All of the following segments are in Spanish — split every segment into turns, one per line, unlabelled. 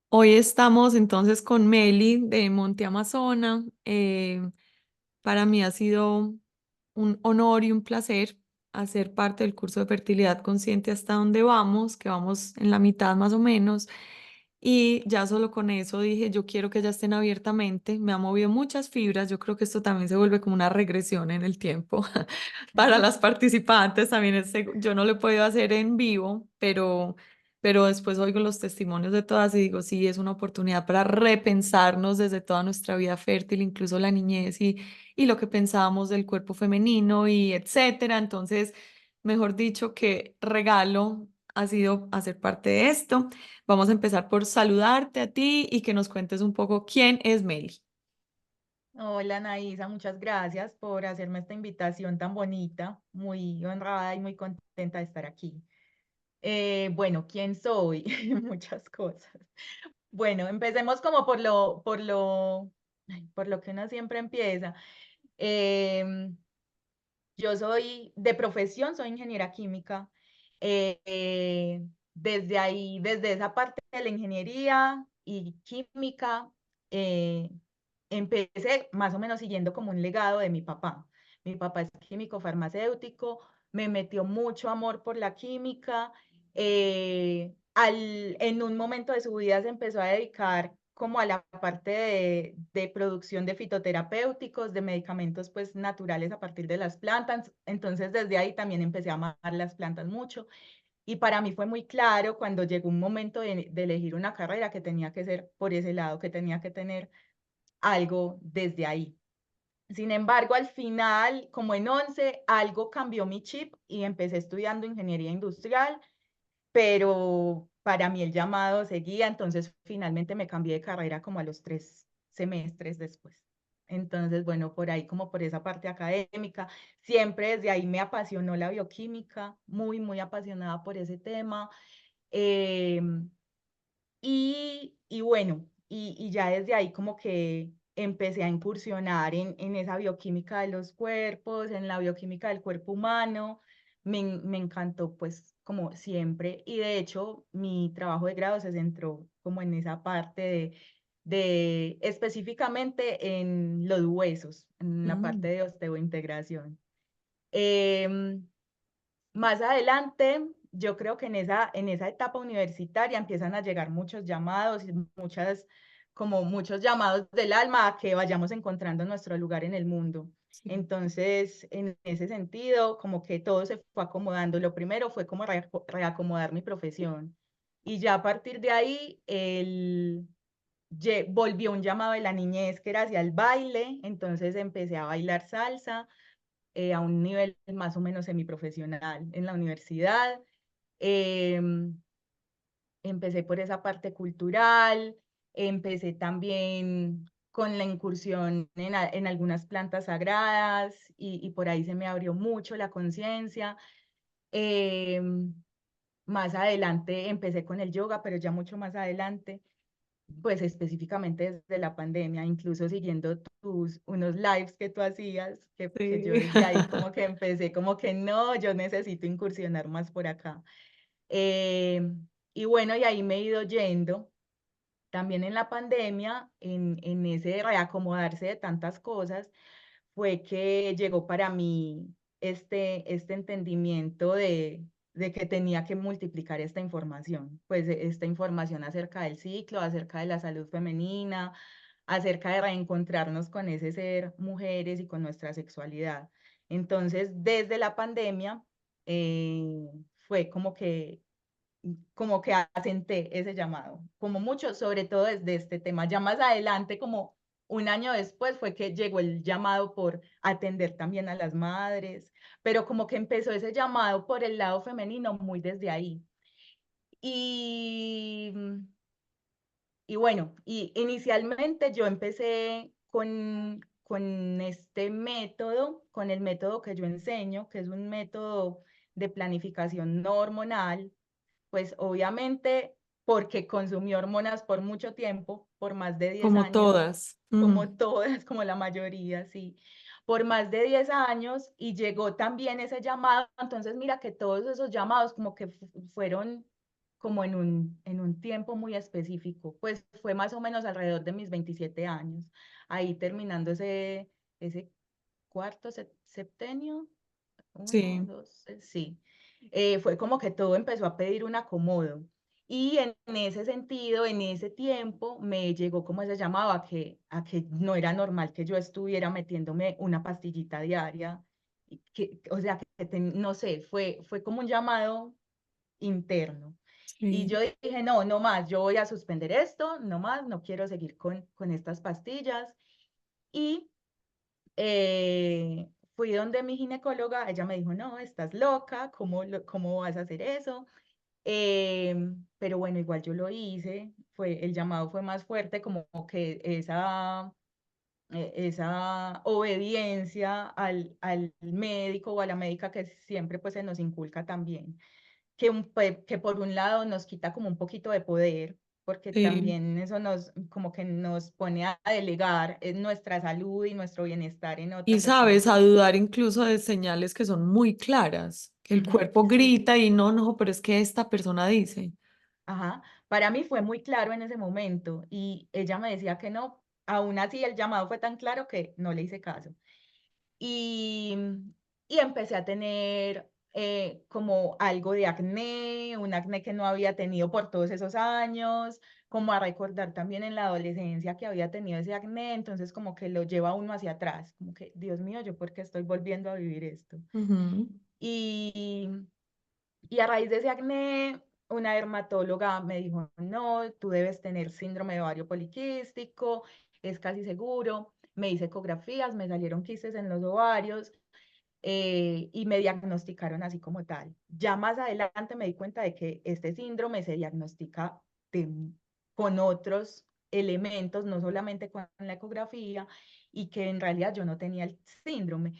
Hoy estamos entonces con Meli de Monte Amazona. Para mí ha sido un honor y un placer hacer parte del curso de fertilidad consciente hasta donde vamos, que vamos en la mitad más o menos. Y ya solo con eso dije, yo quiero que ya estén abiertamente. Me ha movido muchas fibras. Yo creo que esto también se vuelve como una regresión en el tiempo. Para las participantes también yo no lo he podido hacer en vivo, pero después oigo los testimonios de todas y digo, sí, es una oportunidad para repensarnos desde toda nuestra vida fértil, incluso la niñez y lo que pensábamos del cuerpo femenino y etcétera. Entonces, mejor dicho, qué regalo ha sido hacer parte de esto. Vamos a empezar por saludarte a ti y que nos cuentes un poco quién es Meli.
Hola, Naisa, muchas gracias por hacerme esta invitación tan bonita. Muy honrada y muy contenta de estar aquí. Bueno, ¿quién soy? Muchas cosas. Bueno, empecemos como por lo que uno siempre empieza. Em, yo soy de profesión, soy ingeniera química. Desde ahí, desde esa parte de la ingeniería y química, eh, empecé más o menos siguiendo como un legado de mi papá. Mi papá es químico farmacéutico, me metió mucho amor por la química. En un momento de su vida se empezó a dedicar como a la parte de producción de fitoterapéuticos, de medicamentos pues naturales a partir de las plantas. Entonces desde ahí también empecé a amar las plantas mucho. Y para mí fue muy claro cuando llegó un momento de elegir una carrera que tenía que ser por ese lado, que tenía que tener algo desde ahí. Sin embargo, al final, como en 11, algo cambió mi chip y empecé estudiando ingeniería industrial, pero para mí el llamado seguía, entonces finalmente me cambié de carrera como a los 3 semestres después. Entonces, bueno, por ahí como por esa parte académica, siempre desde ahí me apasionó la bioquímica, muy, muy apasionada por ese tema. Eh, y bueno, y ya desde ahí como que empecé a incursionar en esa bioquímica de los cuerpos, en la bioquímica del cuerpo humano. Me encantó pues como siempre. Y de hecho mi trabajo de grado se centró como en esa parte de específicamente en los huesos, en la parte
Mm.
de osteointegración. Em, Más adelante, yo creo que en esa etapa universitaria empiezan a llegar muchos llamados y como muchos llamados del alma a que vayamos encontrando nuestro lugar en el mundo.
Sí.
Entonces, en ese sentido, como que todo se fue acomodando. Lo primero fue como reacomodar mi profesión. Y ya a partir de ahí, volvió un llamado de la niñez que era hacia el baile. Entonces empecé a bailar salsa a un nivel más o menos semiprofesional en la universidad. Eh, Empecé por esa parte cultural, empecé también con la incursión en algunas plantas sagradas y por ahí se me abrió mucho la conciencia. Eh, Más adelante empecé con el yoga, pero ya mucho más adelante pues específicamente desde la pandemia, incluso siguiendo unos lives que tú hacías, que yo
Sí.
desde ahí como que empecé, como que no, yo necesito incursionar más por acá. Eh, y bueno, y ahí me he ido yendo. También en la pandemia, en ese reacomodarse de tantas cosas, fue que llegó para mí este entendimiento de que tenía que multiplicar esta información, pues esta información acerca del ciclo, acerca de la salud femenina, acerca de reencontrarnos con ese ser mujeres y con nuestra sexualidad. Entonces, desde la pandemia, fue como que asenté ese llamado, como mucho, sobre todo desde este tema. Ya más adelante, como un año después, fue que llegó el llamado por atender también a las madres, pero como que empezó ese llamado por el lado femenino muy desde ahí. Y, y bueno, y inicialmente yo empecé con este método, con el método que yo enseño, que es un método de planificación no hormonal, pues obviamente porque consumió hormonas por mucho tiempo, por más de 10
Como
años,
todas.
como
Mm.
todas, como la mayoría, sí, por más de 10 años y llegó también ese llamado, entonces mira que todos esos llamados como que fueron como en un tiempo muy específico, pues fue más o menos alrededor de mis 27 años, ahí terminando ese cuarto septenio, uno,
Sí,
dos, sí. Fue como que todo empezó a pedir un acomodo. Y en ese sentido, en ese tiempo, me llegó como ese llamado a que no era normal que yo estuviera metiéndome una pastillita diaria. O sea, no sé, fue como un llamado interno. Y
sí.
yo dije, no, no más, yo voy a suspender esto, no más, no quiero seguir con estas pastillas. Y fui donde mi ginecóloga, ella me dijo, no, estás loca, ¿cómo vas a hacer eso? Pero bueno, igual yo lo hice, el llamado fue más fuerte, como que esa obediencia al médico o a la médica que siempre pues se nos inculca también, que por un lado nos quita como un poquito de poder, porque
Sí.
también eso como que nos pone a delegar nuestra salud y nuestro bienestar en
Y
otra persona.
sabes, a dudar incluso de señales que son muy claras, que el
Ujú,
cuerpo
sí,
grita y no, no, pero es que esta persona dice.
ajá. Para mí fue muy claro en ese momento y ella me decía que no. Aún así, el llamado fue tan claro que no le hice caso. Y, y empecé a tener como algo de acné, un acné que no había tenido por todos esos años, como a recordar también en la adolescencia que había tenido ese acné, entonces como que lo lleva uno hacia atrás, como que, Dios mío, ¿yo por qué estoy volviendo a vivir esto?
Ujú,
Y, y a raíz de ese acné, una dermatóloga me dijo, no, tú debes tener síndrome de ovario poliquístico, es casi seguro. Me hice ecografías, me salieron quistes en los ovarios y me diagnosticaron así como tal. Ya más adelante me di cuenta de que este síndrome se diagnostica de- con otros elementos, no solamente con la ecografía, y que en realidad yo no tenía el síndrome.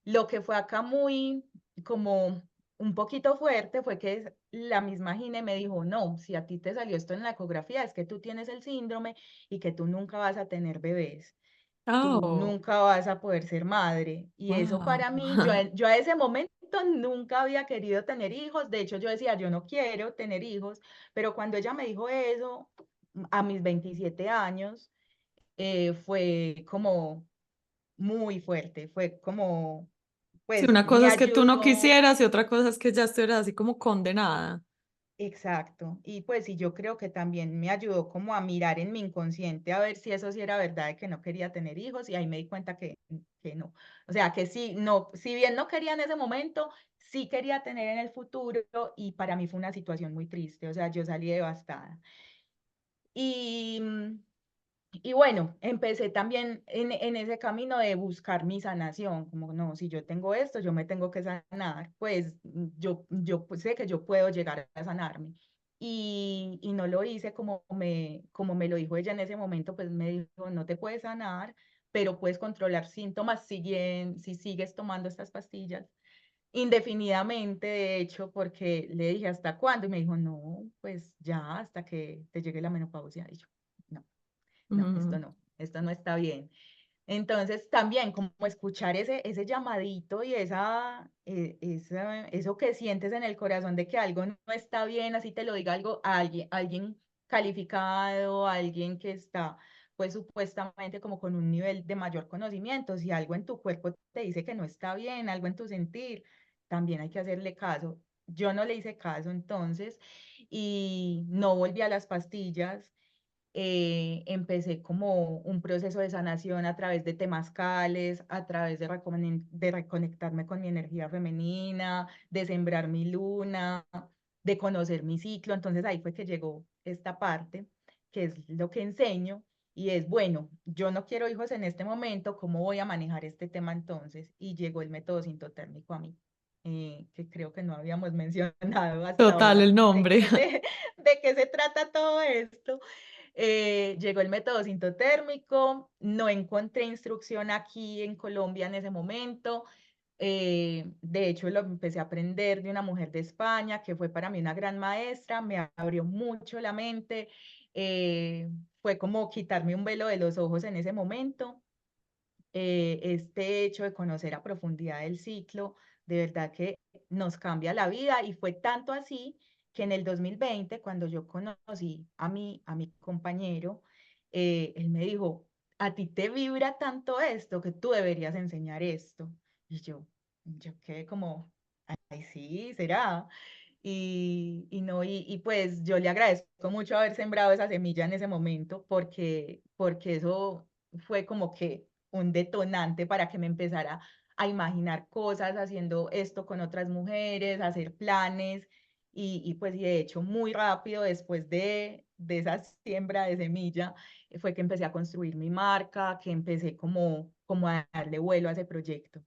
Lo que fue acá muy como un poquito fuerte fue que la misma Gine me dijo, no, si a ti te salió esto en la ecografía, es que tú tienes el síndrome y que tú nunca vas a tener bebés, tú
oh,
nunca vas a poder ser madre. Y eso
wow.
para mí, yo a ese momento nunca había querido tener hijos, de hecho yo decía, yo no quiero tener hijos, pero cuando ella me dijo eso, a mis 27 años, fue como muy fuerte, fue como,
Sí,
pues
una
me
cosa es que tú no
ayudó.
quisieras y otra cosa es que ya estuvieras así como condenada.
Exacto. Y pues sí, yo creo que también me ayudó como a mirar en mi inconsciente a ver si eso sí era verdad de que no quería tener hijos y ahí me di cuenta que no. O sea, que sí, no, si bien no quería en ese momento, sí quería tener en el futuro y para mí fue una situación muy triste. O sea, yo salí devastada. Y, y bueno, empecé también en ese camino de buscar mi sanación, como no, si yo tengo esto, yo me tengo que sanar, pues yo pues, sé que yo puedo llegar a sanarme. Y no lo hice como me lo dijo ella en ese momento, pues me dijo, no te puedes sanar, pero puedes controlar síntomas si sigues tomando estas pastillas indefinidamente, de hecho, porque le dije, ¿hasta cuándo? Y me dijo, no, pues ya, hasta que te llegue la menopausia. Y yo, no no,
Ujú.
esto no está bien. Entonces, también como escuchar ese llamadito y eso que sientes en el corazón de que algo no está bien, así te lo diga algo a alguien calificado, alguien que está, pues supuestamente como con un nivel de mayor conocimiento, si algo en tu cuerpo te dice que no está bien, algo en tu sentir, también hay que hacerle caso. Yo no le hice caso entonces y no volví a las pastillas. Empecé como un proceso de sanación a través de temazcales, a través de reconectarme con mi energía femenina, de sembrar mi luna, de conocer mi ciclo. Entonces ahí fue que llegó esta parte, que es lo que enseño, y es, bueno, yo no quiero hijos en este momento, ¿cómo voy a manejar este tema entonces? Y llegó el método sintotérmico a mí. Que creo que no habíamos mencionado hasta
Total, el
ahora
nombre.
de qué se trata todo esto. Llegó el método sintotérmico, no encontré instrucción aquí en Colombia en ese momento. De hecho, lo empecé a aprender de una mujer de España, que fue para mí una gran maestra, me abrió mucho la mente. eh, Fue como quitarme un velo de los ojos en ese momento. Este hecho de conocer a profundidad el ciclo, de verdad que nos cambia la vida y fue tanto así que en el 2020, cuando yo conocí a mi compañero, él me dijo, a ti te vibra tanto esto que tú deberías enseñar esto. Y yo quedé como, ay, sí, será. Y no, y pues yo le agradezco mucho haber sembrado esa semilla en ese momento porque eso fue como que un detonante para que me empezara a imaginar cosas, haciendo esto con otras mujeres, hacer planes y pues y de hecho muy rápido después de esa siembra de semilla fue que empecé a construir mi marca, que empecé como a darle vuelo a ese proyecto.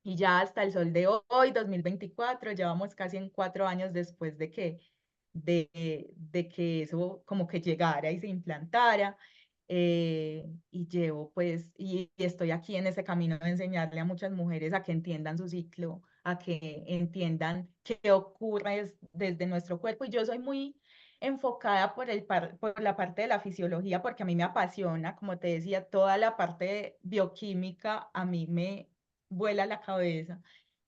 Y ya hasta el sol de hoy, 2024, llevamos casi en 4 años después de que eso como que llegara y se implantara. Y llevo pues, y estoy aquí en ese camino de enseñarle a muchas mujeres a que entiendan su ciclo, a que entiendan qué ocurre desde nuestro cuerpo. Y yo soy muy enfocada por la parte de la fisiología, porque a mí me apasiona, como te decía, toda la parte bioquímica a mí me vuela la cabeza.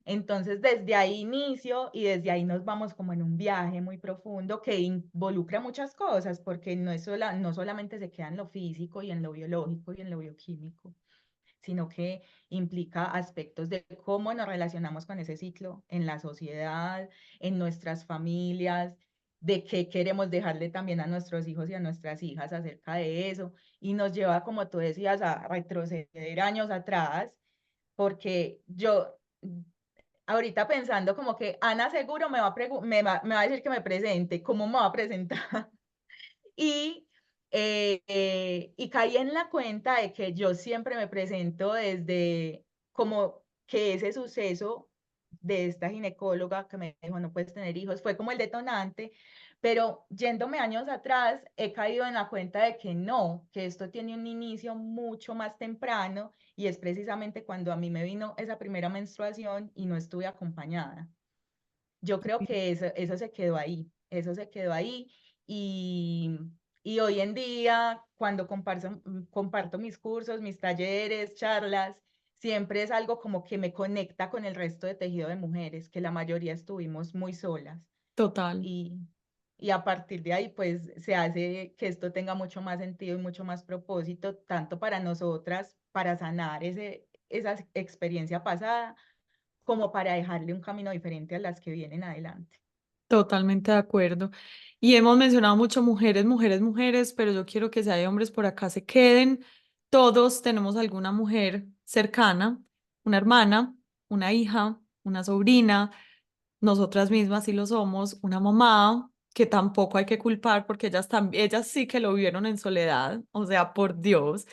Entonces, desde ahí inicio y desde ahí nos vamos como en un viaje muy profundo que involucra muchas cosas, porque no solamente se queda en lo físico y en lo biológico y en lo bioquímico, sino que implica aspectos de cómo nos relacionamos con ese ciclo en la sociedad, en nuestras familias, de qué queremos dejarle también a nuestros hijos y a nuestras hijas acerca de eso. Y nos lleva, como tú decías, a retroceder años atrás, porque yo ahorita pensando como que Ana seguro me va a decir que me presente, ¿cómo me va a presentar? Y, y caí en la cuenta de que yo siempre me presento desde como que ese suceso de esta ginecóloga que me dijo no puedes tener hijos fue como el detonante, pero yéndome años atrás he caído en la cuenta de que no, que esto tiene un inicio mucho más temprano y es precisamente cuando a mí me vino esa primera menstruación y no estuve acompañada. Yo creo que eso se quedó ahí, eso se quedó ahí y, y hoy en día cuando comparto mis cursos, mis talleres, charlas, siempre es algo como que me conecta con el resto de tejido de mujeres, que la mayoría estuvimos muy solas
Total.
y, y a partir de ahí pues se hace que esto tenga mucho más sentido y mucho más propósito, tanto para nosotras, para sanar esa experiencia pasada como para dejarle un camino diferente a las que vienen adelante.
Totalmente de acuerdo. Y hemos mencionado mucho mujeres, mujeres, mujeres, pero yo quiero que si hay hombres por acá se queden. Todos tenemos alguna mujer cercana, una hermana, una hija, una sobrina, nosotras mismas sí lo somos, una mamá, que tampoco hay que culpar porque ellas también, ellas sí que lo vieron en soledad, o sea, por Dios.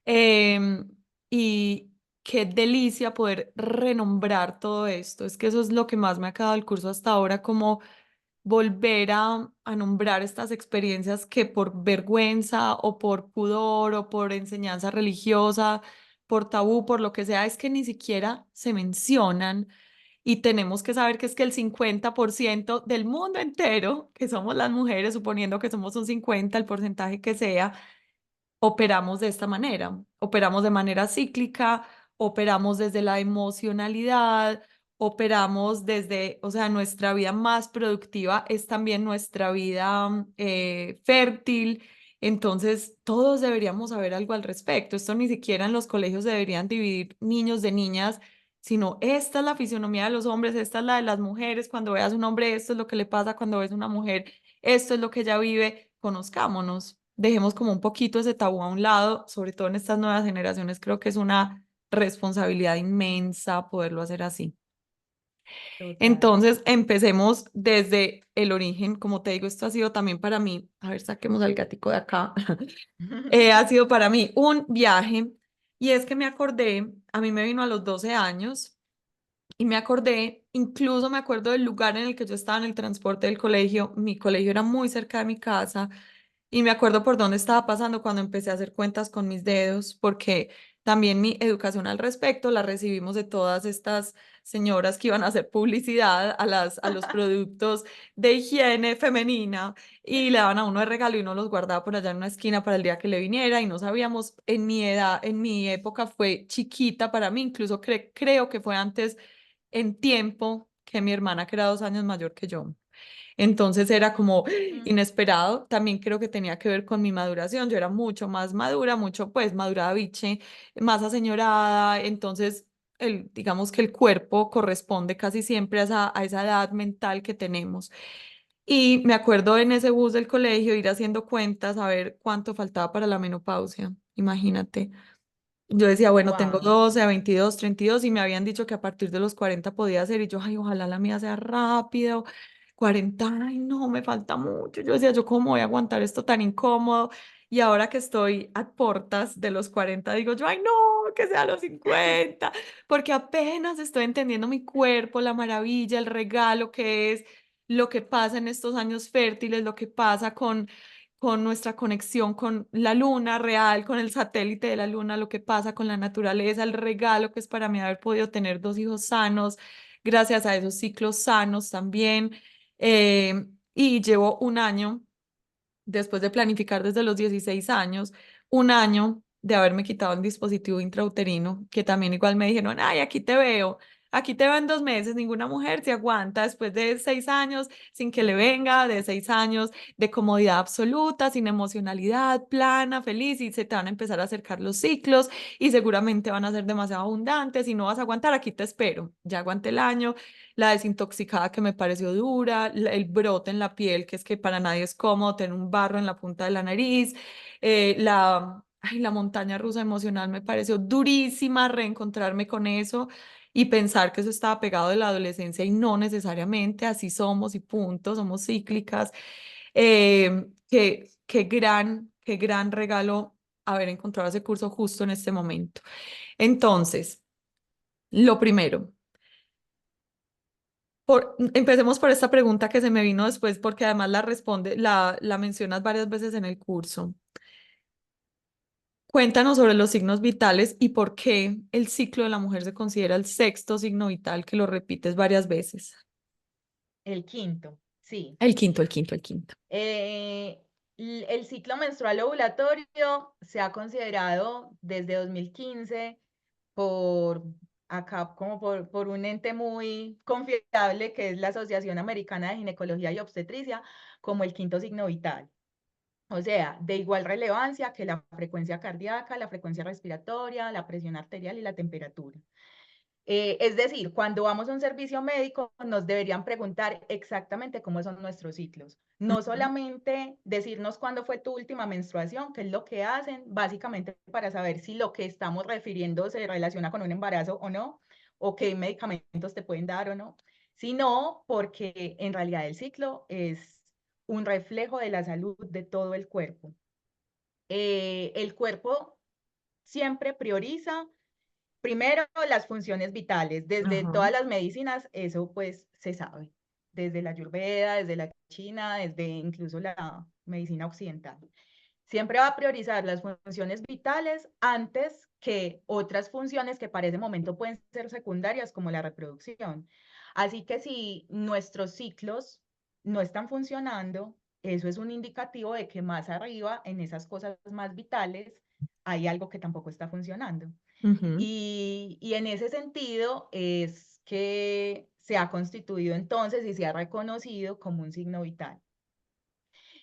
Em, y qué delicia poder renombrar todo esto. Es que eso es lo que más me ha quedado del curso hasta ahora, como volver a nombrar estas experiencias que por vergüenza o por pudor o por enseñanza religiosa, por tabú, por lo que sea, es que ni siquiera se mencionan. Y tenemos que saber que es que el 50% del mundo entero, que somos las mujeres, suponiendo que somos un 50, el porcentaje que sea, operamos de esta manera, operamos de manera cíclica, operamos desde la emocionalidad, operamos desde, o sea, nuestra vida más productiva es también nuestra vida fértil. Entonces, todos deberíamos saber algo al respecto. Esto ni siquiera en los colegios deberían dividir niños de niñas, sino esta es la fisionomía de los hombres, esta es la de las mujeres. Cuando veas un hombre, esto es lo que le pasa. Cuando ves una mujer, esto es lo que ella vive. Conozcámonos, dejemos como un poquito ese tabú a un lado, sobre todo en estas nuevas generaciones, creo que es una responsabilidad inmensa poderlo hacer así.
Total.
Entonces, empecemos desde el origen, como te digo, esto ha sido también para mí, a ver, saquemos al gatico de acá, ha sido para mí un viaje y es que me acordé, a mí me vino a los 12 años y me acordé, incluso me acuerdo del lugar en el que yo estaba en el transporte del colegio. Mi colegio era muy cerca de mi casa y me acuerdo por dónde estaba pasando cuando empecé a hacer cuentas con mis dedos, porque también mi educación al respecto la recibimos de todas estas señoras que iban a hacer publicidad a los productos de higiene femenina y le daban a uno de regalo y uno los guardaba por allá en una esquina para el día que le viniera y no sabíamos, en mi edad, en mi época fue chiquita para mí, incluso creo que fue antes en tiempo que mi hermana, que era 2 años mayor que yo. Entonces era como
Mm,
inesperado. También creo que tenía que ver con mi maduración. Yo era mucho más madura, mucho pues madurada biche, más aseñorada. Entonces, digamos que el cuerpo corresponde casi siempre a esa edad mental que tenemos. Y me acuerdo en ese bus del colegio ir haciendo cuentas a ver cuánto faltaba para la menopausia. Imagínate. Yo decía, bueno, tengo
wow,
12 a 22, 32 y me habían dicho que a partir de los 40 podía hacer y yo, ay, ojalá la mía sea rápido. 40, ay, no, me falta mucho. Yo decía, yo cómo voy a aguantar esto tan incómodo. Y ahora que estoy a portas de los 40 digo yo, ay, no, que sea los 50 porque apenas estoy entendiendo mi cuerpo, la maravilla, el regalo que es, lo que pasa en estos años fértiles, lo que pasa con nuestra conexión con la luna real, con el satélite de la luna, lo que pasa con la naturaleza, el regalo que es para mí haber podido tener dos hijos sanos, gracias a esos ciclos sanos también. Y llevo un año, después de planificar desde los 16 años, un año de haberme quitado el dispositivo intrauterino, que también igual me dijeron, ay, aquí te veo en 2 meses, ninguna mujer se aguanta después de 6 años sin que le venga, de 6 años de comodidad absoluta, sin emocionalidad, plana, feliz, y se te van a empezar a acercar los ciclos y seguramente van a ser demasiado abundantes y no vas a aguantar, aquí te espero. Ya aguanté el año, la desintoxicada que me pareció dura, el brote en la piel, que es que para nadie es cómodo tener un barro en la punta de la nariz, la montaña rusa emocional me pareció durísima reencontrarme con eso y pensar que eso estaba pegado de la adolescencia y no necesariamente, así somos y punto, somos cíclicas. Qué gran regalo haber encontrado ese curso justo en este momento. Entonces, lo primero. Empecemos por esta pregunta que se me vino después, porque además la mencionas varias veces en el curso. Cuéntanos sobre los signos vitales y por qué el ciclo de la mujer se considera el sexto signo vital, que lo repites varias veces.
el quinto, sí.
El quinto.
Eh, el ciclo menstrual ovulatorio se ha considerado desde 2015 por acá como por un ente muy confiable que es la Asociación Americana de Ginecología y Obstetricia como el quinto signo vital. O sea, de igual relevancia que la frecuencia cardíaca, la frecuencia respiratoria, la presión arterial y la temperatura. Es decir, cuando vamos a un servicio médico, nos deberían preguntar exactamente cómo son nuestros ciclos. No
Ujú,
solamente decirnos cuándo fue tu última menstruación, que es lo que hacen, básicamente para saber si lo que estamos refiriendo se relaciona con un embarazo o no, o qué medicamentos te pueden dar o no, sino porque en realidad el ciclo es un reflejo de la salud de todo el cuerpo. El cuerpo siempre prioriza primero, las funciones vitales. Desde
ajá,
todas las medicinas, eso pues se sabe. Desde la Ayurveda, desde la China, desde incluso la medicina occidental. Siempre va a priorizar las funciones vitales antes que otras funciones que para ese momento pueden ser secundarias, como la reproducción. Así que si nuestros ciclos no están funcionando, eso es un indicativo de que más arriba, en esas cosas más vitales, hay algo que tampoco está funcionando.
ujú,
Y en ese sentido es que se ha constituido entonces y se ha reconocido como un signo vital.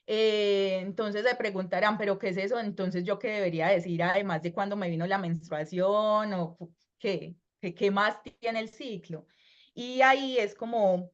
Entonces se preguntarán, ¿pero qué es eso? Entonces, ¿yo qué debería decir además de cuando me vino la menstruación o qué más tiene el ciclo? Y ahí es como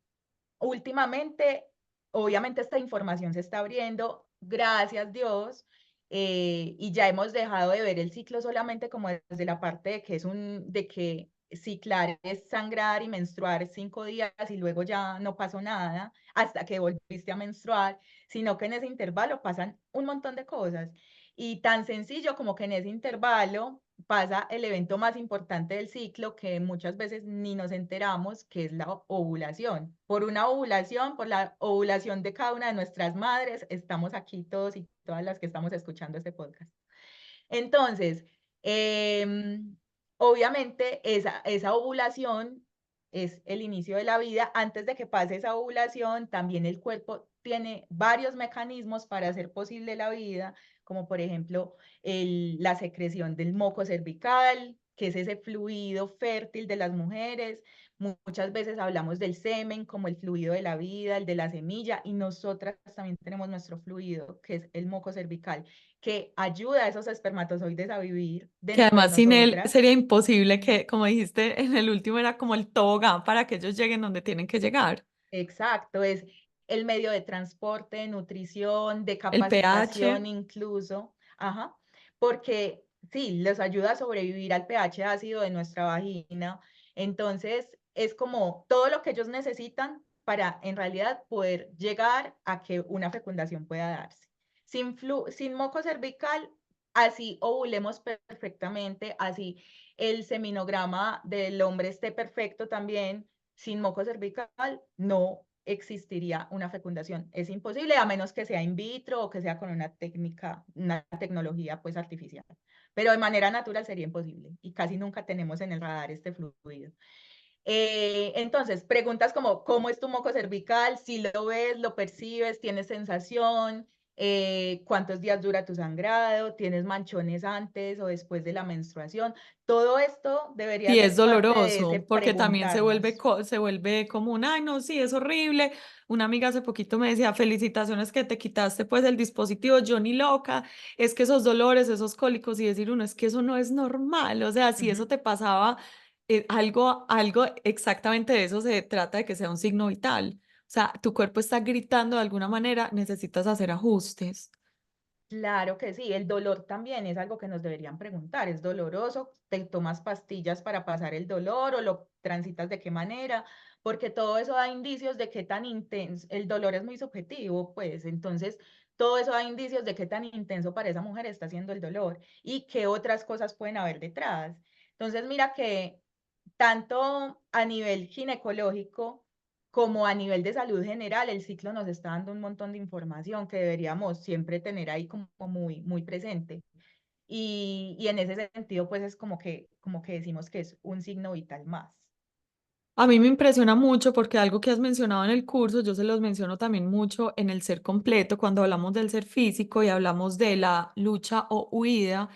últimamente, obviamente esta información se está abriendo, gracias Dios, y ya hemos dejado de ver el ciclo solamente como desde la parte de que de que ciclar es sangrar y menstruar 5 días y luego ya no pasó nada hasta que volviste a menstruar, sino que en ese intervalo pasan un montón de cosas. Y tan sencillo como que en ese intervalo pasa el evento más importante del ciclo que muchas veces ni nos enteramos, que es la ovulación. Por una ovulación, por la ovulación de cada una de nuestras madres, estamos aquí todos y todas las que estamos escuchando este podcast. Entonces, obviamente esa ovulación es el inicio de la vida. Antes de que pase esa ovulación, también el cuerpo tiene varios mecanismos para hacer posible la vida, como por ejemplo la secreción del moco cervical, que es ese fluido fértil de las mujeres, Muchas veces hablamos del semen como el fluido de la vida, el de la semilla, y nosotras también tenemos nuestro fluido, que es el moco cervical, que ayuda a esos espermatozoides a vivir
Que
dentro de
además sin él
nosotras.
sería imposible que, como dijiste en el último, era como el tobogán para que ellos lleguen donde tienen que llegar.
Exacto, es el medio de transporte, de nutrición, de
El pH.
capacitación incluso, ajá, porque sí, les ayuda a sobrevivir al pH ácido de nuestra vagina. Entonces, es como todo lo que ellos necesitan para en realidad poder llegar a que una fecundación pueda darse. Sin moco cervical, así ovulemos perfectamente, así el seminograma del hombre esté perfecto también, sin moco cervical no existiría una fecundación. Es imposible a menos que sea in vitro o que sea con una técnica, una tecnología pues artificial. Pero de manera natural sería imposible y casi nunca tenemos en el radar este fluido. Entonces, preguntas como, ¿cómo es tu moco cervical? Si lo ves, lo percibes, tienes sensación, cuántos días dura tu sangrado, tienes manchones antes o después de la menstruación. Todo esto debería
Sí, es
ser parte de ese
doloroso, porque también
preguntarnos.
se vuelve como un, ay, no, sí, es horrible. Una amiga hace poquito me decía, felicitaciones que te quitaste pues el dispositivo, yo ni loca, es que esos dolores, esos cólicos, y decir uno, es que eso no es normal, o sea, si eso
Ujú.
te pasaba, algo exactamente de eso se trata de que sea un signo vital. O sea, tu cuerpo está gritando de alguna manera, necesitas hacer ajustes.
Claro que sí, el dolor también es algo que nos deberían preguntar. ¿Es doloroso? ¿Te tomas pastillas para pasar el dolor o lo transitas de qué manera? Porque todo eso da indicios de qué tan intenso, el dolor es muy subjetivo, pues entonces todo eso da indicios de qué tan intenso para esa mujer está siendo el dolor y qué otras cosas pueden haber detrás. Entonces mira que tanto a nivel ginecológico como a nivel de salud general, el ciclo nos está dando un montón de información que deberíamos siempre tener ahí como muy, muy presente. Y en ese sentido, pues es como que decimos que es un signo vital más.
A mí me impresiona mucho porque algo que has mencionado en el curso, yo se los menciono también mucho en el ser completo, cuando hablamos del ser físico y hablamos de la lucha o huida,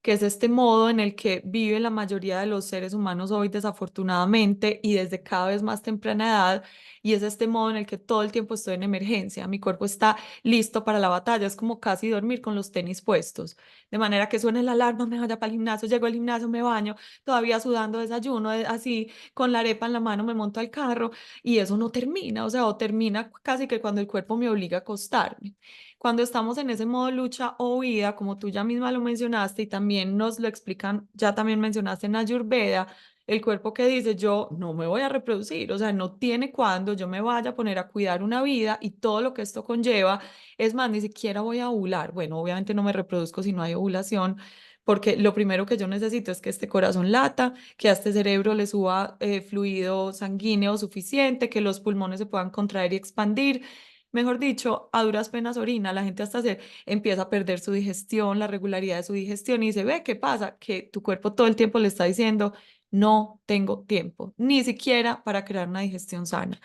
que es este modo en el que vive la mayoría de los seres humanos hoy desafortunadamente y desde cada vez más temprana edad, y es este modo en el que todo el tiempo estoy en emergencia, mi cuerpo está listo para la batalla, es como casi dormir con los tenis puestos, de manera que suene la alarma, me vaya para el gimnasio, llego al gimnasio, me baño, todavía sudando, desayuno, así con la arepa en la mano me monto al carro y eso no termina, o sea, o termina casi que cuando el cuerpo me obliga a acostarme. Cuando estamos en ese modo lucha o huida, como tú ya misma lo mencionaste y también nos lo explican, ya también mencionaste en Ayurveda, el cuerpo que dice yo no me voy a reproducir, o sea, no tiene cuándo yo me vaya a poner a cuidar una vida y todo lo que esto conlleva, es más, ni siquiera voy a ovular. Bueno, obviamente no me reproduzco si no hay ovulación, porque lo primero que yo necesito es que este corazón lata, que a este cerebro le suba fluido sanguíneo suficiente, que los pulmones se puedan contraer y expandir. Mejor dicho, a duras penas orina, la gente hasta se empieza a perder su digestión, la regularidad de su digestión y se ve, ¿qué pasa? Que tu cuerpo todo el tiempo le está diciendo, no tengo tiempo, ni siquiera para crear una digestión sana.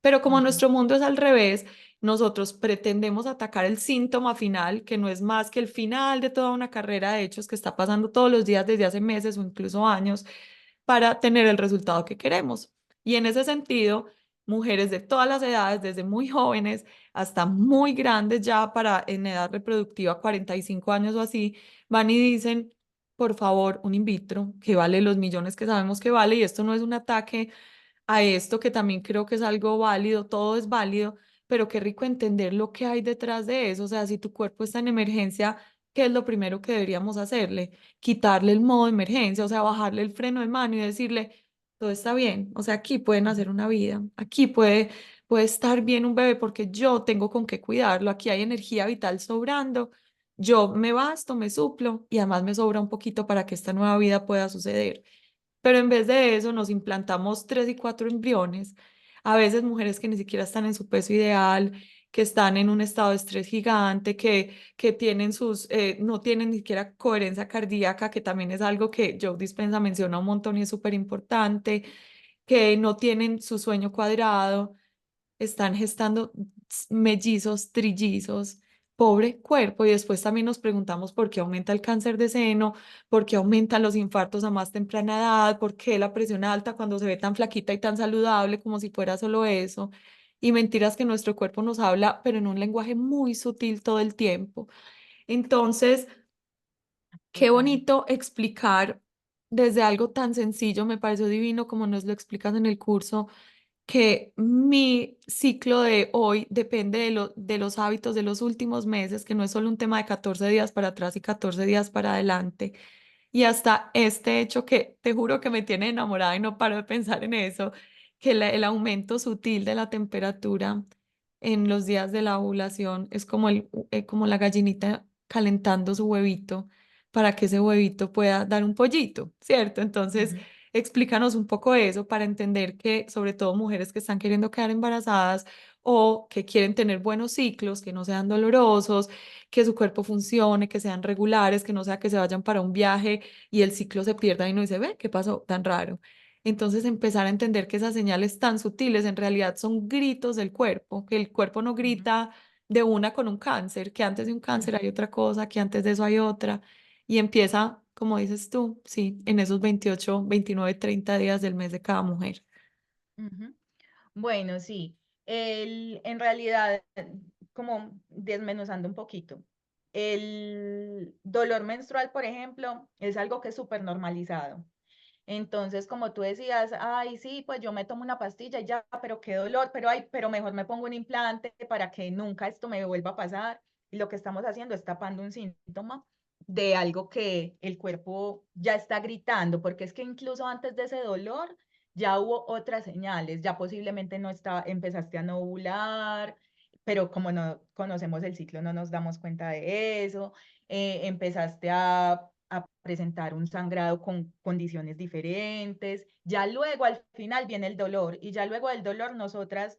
Pero como
Ujú.
nuestro mundo es al revés, nosotros pretendemos atacar el síntoma final, que no es más que el final de toda una carrera de hechos que está pasando todos los días desde hace meses o incluso años para tener el resultado que queremos. Y en ese sentido, mujeres de todas las edades, desde muy jóvenes hasta muy grandes ya para en edad reproductiva, 45 años o así, van y dicen, por favor, un in vitro que vale los millones que sabemos que vale, y esto no es un ataque a esto que también creo que es algo válido, todo es válido, pero qué rico entender lo que hay detrás de eso. O sea, si tu cuerpo está en emergencia, ¿qué es lo primero que deberíamos hacerle? Quitarle el modo de emergencia, o sea, bajarle el freno de mano y decirle, todo está bien, o sea, aquí pueden hacer una vida, aquí puede estar bien un bebé porque yo tengo con qué cuidarlo, aquí hay energía vital sobrando. Yo me basto, me suplo y además me sobra un poquito para que esta nueva vida pueda suceder. Pero en vez de eso nos implantamos 3 y 4 embriones, a veces mujeres que ni siquiera están en su peso ideal, que están en un estado de estrés gigante, que tienen no tienen ni siquiera coherencia cardíaca, que también es algo que Joe Dispenza menciona un montón y es súper importante, que no tienen su sueño cuadrado, están gestando mellizos, trillizos, pobre cuerpo. Y después también nos preguntamos por qué aumenta el cáncer de seno, por qué aumentan los infartos a más temprana edad, por qué la presión alta cuando se ve tan flaquita y tan saludable como si fuera solo eso. Y mentiras que nuestro cuerpo nos habla, pero en un lenguaje muy sutil todo el tiempo. Entonces, qué
Total.
bonito explicar desde algo tan sencillo, me pareció divino como nos lo explicas en el curso, que mi ciclo de hoy depende de los hábitos de los últimos meses, que no es solo un tema de 14 días para atrás y 14 días para adelante. Y hasta este hecho que te juro que me tiene enamorada y no paro de pensar en eso, que el aumento sutil de la temperatura en los días de la ovulación es como, como la gallinita calentando su huevito para que ese huevito pueda dar un pollito, ¿cierto? Entonces,
Ujú,
explícanos un poco eso para entender que sobre todo mujeres que están queriendo quedar embarazadas o que quieren tener buenos ciclos, que no sean dolorosos, que su cuerpo funcione, que sean regulares, que no sea que se vayan para un viaje y el ciclo se pierda y no se ve, ¿qué pasó? Tan raro. Entonces empezar a entender que esas señales tan sutiles en realidad son gritos del cuerpo, que el cuerpo no
ujú,
grita de una con un cáncer, que antes de un cáncer hay
ujú,
otra cosa, que antes de eso hay otra, y empieza, como dices tú, sí, en esos 28, 29, 30 días del mes de cada mujer.
ujú. Bueno, sí. En realidad, como desmenuzando un poquito, el dolor menstrual, por ejemplo, es algo que es súper normalizado. Entonces, como tú decías, ay, sí, pues yo me tomo una pastilla y ya, pero qué dolor, pero ay, pero mejor me pongo un implante para que nunca esto me vuelva a pasar. Y lo que estamos haciendo es tapando un síntoma de algo que el cuerpo ya está gritando, porque es que incluso antes de ese dolor ya hubo otras señales, ya posiblemente no está, empezaste a no ovular, pero como no conocemos el ciclo, no nos damos cuenta de eso, empezaste a presentar un sangrado con condiciones diferentes, ya luego al final viene el dolor y ya luego del dolor nosotras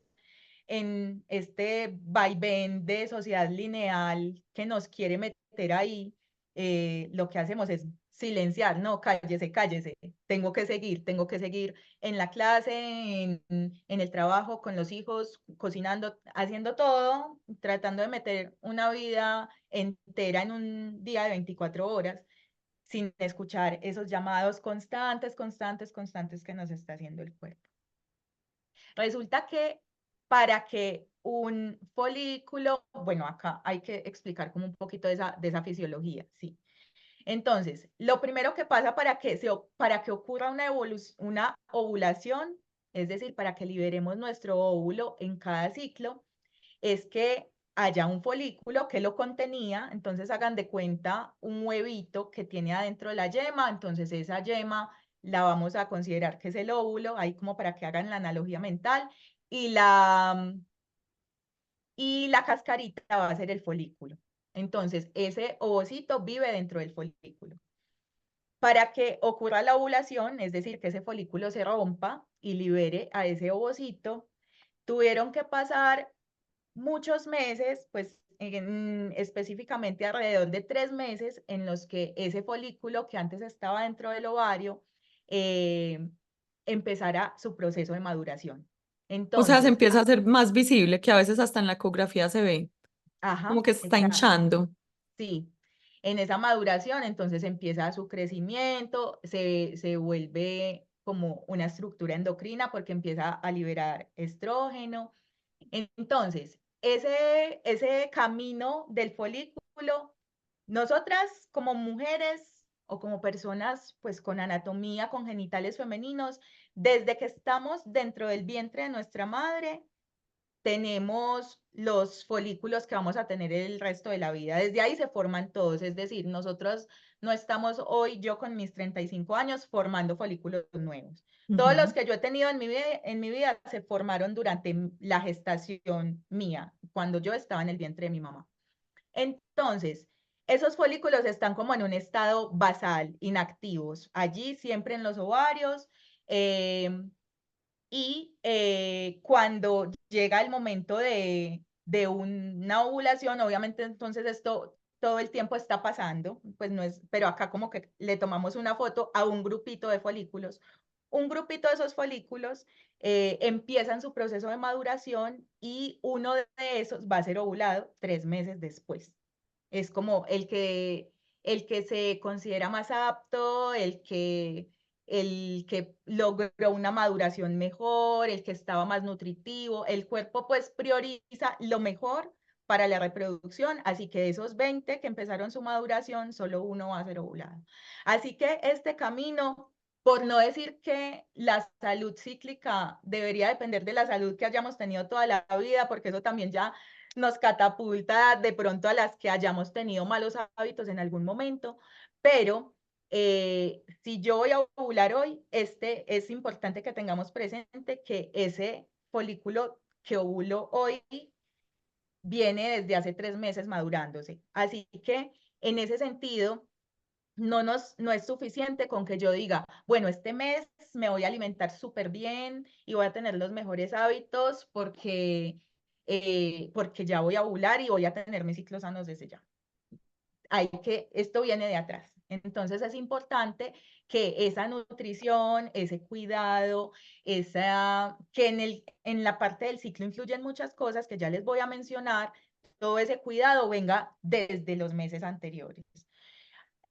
en este vaivén de sociedad lineal que nos quiere meter ahí, lo que hacemos es silenciar, no, cállese, cállese, tengo que seguir en la clase, en el trabajo, con los hijos, cocinando, haciendo todo, tratando de meter una vida entera en un día de 24 horas sin escuchar esos llamados constantes, constantes, constantes que nos está haciendo el cuerpo. Resulta que para que un folículo, bueno, acá hay que explicar como un poquito de esa fisiología, ¿sí? Entonces, lo primero que pasa para que ocurra una ovulación, es decir, para que liberemos nuestro óvulo en cada ciclo, es que haya un folículo que lo contenía, entonces hagan de cuenta un huevito que tiene adentro la yema, entonces esa yema la vamos a considerar que es el óvulo, ahí como para que hagan la analogía mental, y y la cascarita va a ser el folículo. Entonces, ese ovocito vive dentro del folículo. Para que ocurra la ovulación, es decir, que ese folículo se rompa y libere a ese ovocito, tuvieron que pasar muchos meses, pues específicamente alrededor de 3 meses, en los que ese folículo que antes estaba dentro del ovario eh, empezara su proceso de maduración.
O sea, se
Entonces,
empieza a hacer más visible, que a veces hasta en la ecografía se ve, como
ajá,
que se está
exacto.
hinchando.
Sí, en esa maduración entonces empieza su crecimiento, se vuelve como una estructura endocrina porque empieza a liberar estrógeno. Entonces, ese camino del folículo, nosotras como mujeres o como personas pues con anatomía, con genitales femeninos, desde que estamos dentro del vientre de nuestra madre, tenemos los folículos que vamos a tener el resto de la vida. Desde ahí se forman todos, es decir, nosotros no estamos hoy, yo con mis 35 años, formando folículos nuevos. Todos los
Ujú.
que yo he tenido en mi vida se formaron durante la gestación mía, cuando yo estaba en el vientre de mi mamá. Entonces, esos folículos están como en un estado basal, inactivos, allí siempre en los ovarios. eh, y cuando llega el momento de una ovulación, obviamente entonces esto todo el tiempo está pasando, pues no es, pero acá como que le tomamos una foto a un grupito de folículos. Un grupito de esos folículos empiezan su proceso de maduración y uno de esos va a ser ovulado 3 meses después. Es como el que se considera más apto, el que logró una maduración mejor, el que estaba más nutritivo. El cuerpo pues prioriza lo mejor para la reproducción, así que de esos 20 que empezaron su maduración, solo uno va a ser ovulado. Así que este camino, por no decir que la salud cíclica debería depender de la salud que hayamos tenido toda la vida, porque eso también ya nos catapulta de pronto a las que hayamos tenido malos hábitos en algún momento, pero si yo voy a ovular hoy, es importante que tengamos presente que ese folículo que ovulo hoy viene desde hace 3 meses madurándose. Así que en ese sentido, no es suficiente con que yo diga, bueno, este mes me voy a alimentar súper bien y voy a tener los mejores hábitos porque ya voy a ovular y voy a tener mis ciclos sanos desde ya. Esto viene de atrás. Entonces es importante que esa nutrición, ese cuidado, que en la parte del ciclo influyen muchas cosas que ya les voy a mencionar, todo ese cuidado venga desde los meses anteriores.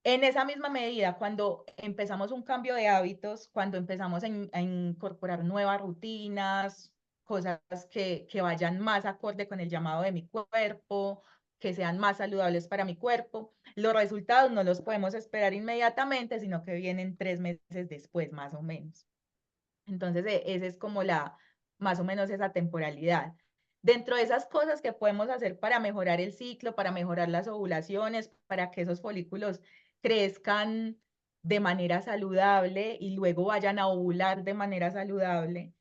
En esa misma medida, cuando empezamos un cambio de hábitos, cuando empezamos a incorporar nuevas rutinas, cosas que vayan más acorde con el llamado de mi cuerpo, que sean más saludables para mi cuerpo, los resultados no los podemos esperar inmediatamente, sino que vienen 3 meses después, más o menos. Entonces, esa es como más o menos esa temporalidad. Dentro de esas cosas que podemos hacer para mejorar el ciclo, para mejorar las ovulaciones, para que esos folículos crezcan de manera saludable y luego vayan a ovular de manera saludable,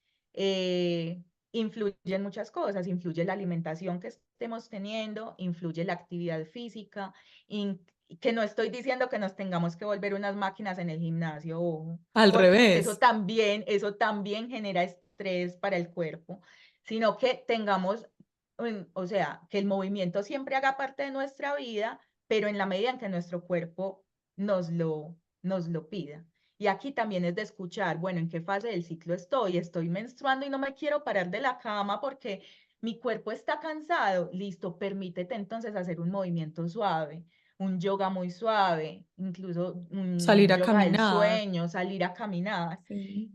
influyen muchas cosas. Influye la alimentación que estemos teniendo, influye la actividad física, que no estoy diciendo que nos tengamos que volver unas máquinas en el gimnasio, ojo,
Al
porque
revés.
eso también genera estrés para el cuerpo, sino que tengamos, o sea, que el movimiento siempre haga parte de nuestra vida, pero en la medida en que nuestro cuerpo nos lo pida. Y aquí también es de escuchar, bueno, ¿en qué fase del ciclo estoy? Estoy menstruando y no me quiero parar de la cama porque mi cuerpo está cansado. Listo, permítete entonces hacer un movimiento suave, un yoga muy suave, incluso
Salir
un
a
yoga del
caminar.
sueño, salir a caminar.
Sí.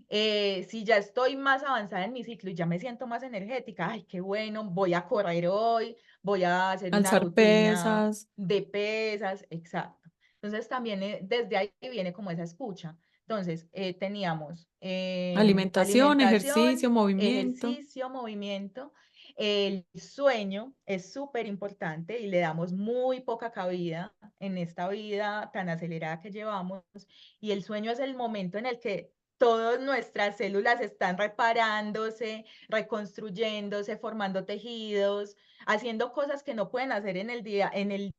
Si ya estoy más avanzada en mi ciclo y ya me siento más energética, ay, qué bueno, voy a correr hoy, voy a hacer una
Alzar
rutina
pesas,
de pesas, exacto. Entonces también desde ahí viene como esa escucha. Entonces teníamos
alimentación, ejercicio,
alimentación,
movimiento.
ejercicio, movimiento. El sueño es súper importante y le damos muy poca cabida en esta vida tan acelerada que llevamos. Y el sueño es el momento en el que todas nuestras células están reparándose, reconstruyéndose, formando tejidos, haciendo cosas que no pueden hacer en el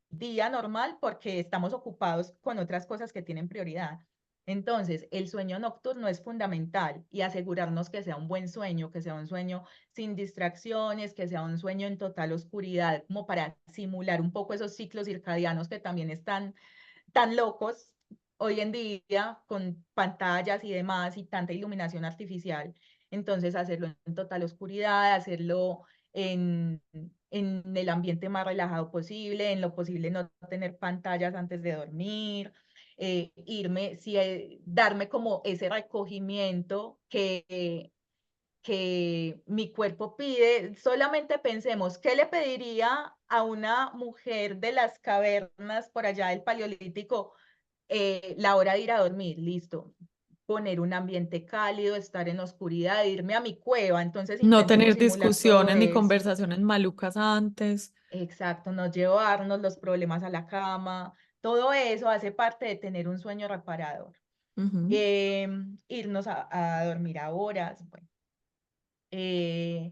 día normal porque estamos ocupados con otras cosas que tienen prioridad. Entonces, el sueño nocturno es fundamental y asegurarnos que sea un buen sueño, que sea un sueño sin distracciones, que sea un sueño en total oscuridad, como para simular un poco esos ciclos circadianos que también están tan locos hoy en día con pantallas y demás y tanta iluminación artificial. Entonces, hacerlo en total oscuridad, hacerlo en el ambiente más relajado posible, en lo posible no tener pantallas antes de dormir, darme como ese recogimiento que mi cuerpo pide. Solamente pensemos, ¿qué le pediría a una mujer de las cavernas por allá del Paleolítico la hora de ir a dormir? Listo. Poner un ambiente cálido, estar en oscuridad, irme a mi cueva. Entonces
No
intentemos
tener
simular todo
discusiones ni
eso.
conversaciones malucas antes.
Exacto, no llevarnos los problemas a la cama. Todo eso hace parte de tener un sueño reparador.
Ujú.
Irnos a dormir a horas. Bueno. Eh,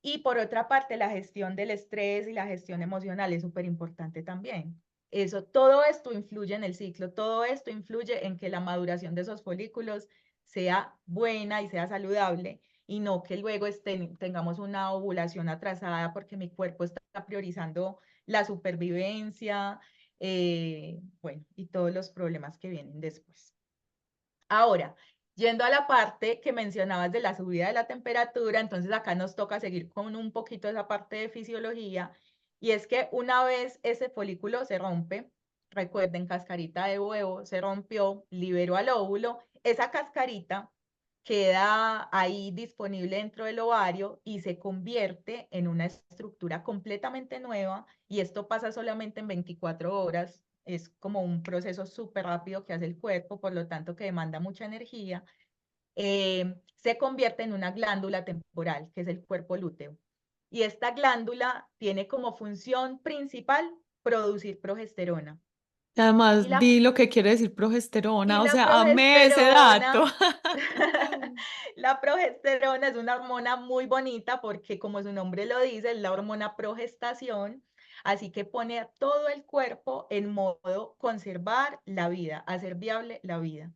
y por otra parte, la gestión del estrés y la gestión emocional es súper importante también. Todo esto influye en el ciclo, todo esto influye en que la maduración de esos folículos sea buena y sea saludable y no que luego tengamos una ovulación atrasada porque mi cuerpo está priorizando la supervivencia, bueno, y todos los problemas que vienen después. Ahora, Yendo a la parte que mencionabas de la subida de la temperatura, entonces acá nos toca seguir con un poquito esa parte de fisiología, y es que una vez ese folículo se rompe, recuerden, cascarita de huevo, se rompió, liberó al óvulo, esa cascarita queda ahí disponible dentro del ovario y se convierte en una estructura completamente nueva, y esto pasa solamente en 24 horas. Es como un proceso súper rápido que hace el cuerpo, por lo tanto que demanda mucha energía. Se convierte en una glándula temporal, que es el cuerpo lúteo. Y esta glándula tiene como función principal producir progesterona.
Y además,
Y la,
di lo que quiere decir
y
progesterona, o
la
sea, amé ese dato.
progesterona, la progesterona es una hormona muy bonita porque, como su nombre lo dice, es la hormona progestación, así que pone a todo el cuerpo en modo conservar la vida, hacer viable la vida.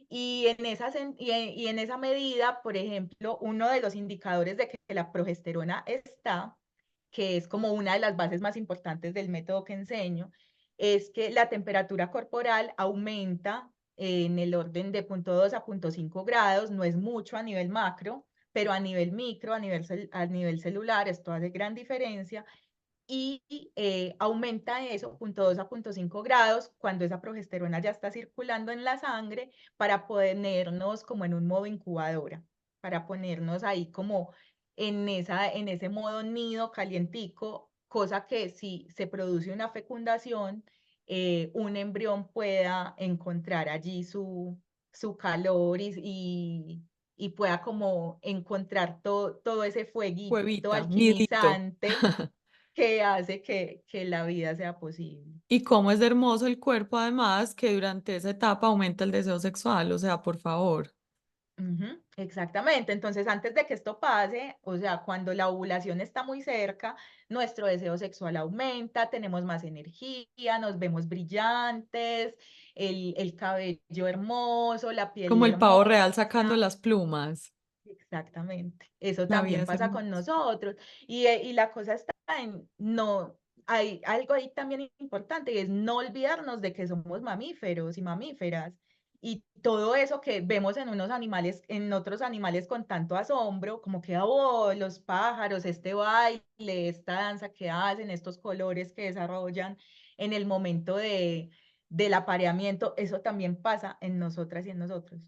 Y en esa medida, por ejemplo, uno de los indicadores de que la progesterona está, que es como una de las bases más importantes del método que enseño, es que la temperatura corporal aumenta en el orden de 0,2 a 0,5 grados, no es mucho a nivel macro, pero a nivel micro, a nivel celular, esto hace gran diferencia, y aumenta eso 0,2 a 0,5 grados cuando esa progesterona ya está circulando en la sangre, para ponernos como en un modo incubadora, para ponernos ahí como en ese modo nido calientico, cosa que si se produce una fecundación, un embrión pueda encontrar allí su calor y pueda como encontrar todo ese fueguito
Huevita, nidito.
alquimizante que hace que la vida sea posible.
Y cómo es de hermoso el cuerpo, además, que durante esa etapa aumenta el deseo sexual, o sea, por favor.
Ujú, exactamente. Entonces, antes de que esto pase, o sea, cuando la ovulación está muy cerca, nuestro deseo sexual aumenta, tenemos más energía, nos vemos brillantes, el cabello hermoso, la piel
Como el pavo
hermosa.
real sacando las plumas.
Exactamente. Eso
La vida
también
es
pasa con
hermosa.
nosotros. Y la cosa está en, no, hay algo ahí también importante, y es no olvidarnos de que somos mamíferos y mamíferas. Y todo eso que vemos en unos animales, en otros animales con tanto asombro, como que, oh, los pájaros, este baile, esta danza que hacen, estos colores que desarrollan en el momento del apareamiento, eso también pasa en nosotras y en nosotros.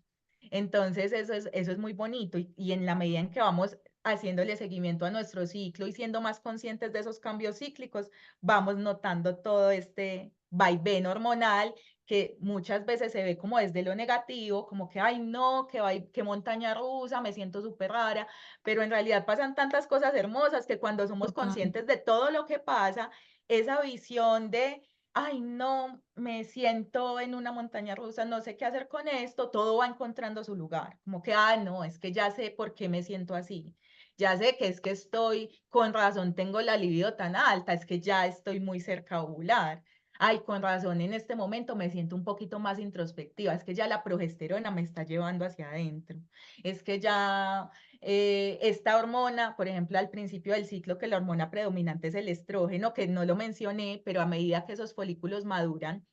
Entonces, eso es muy bonito, y en la medida en que vamos haciéndole seguimiento a nuestro ciclo y siendo más conscientes de esos cambios cíclicos, vamos notando todo este vaivén hormonal, que muchas veces se ve como desde lo negativo, como que, ay, no, qué montaña rusa, me siento súper rara, pero en realidad pasan tantas cosas hermosas que cuando somos
Total.
conscientes de todo lo que pasa, esa visión de ay, no, me siento en una montaña rusa, no sé qué hacer con esto, todo va encontrando su lugar. Como que, ah, no, es que ya sé por qué me siento así. Ya sé que es que estoy, con razón tengo la libido tan alta, es que ya estoy muy cerca a ovular. Ay, con razón, en este momento me siento un poquito más introspectiva, es que ya la progesterona me está llevando hacia adentro. Es que ya esta hormona, por ejemplo, al principio del ciclo, que la hormona predominante es el estrógeno, que no lo mencioné, pero a medida que esos folículos maduran,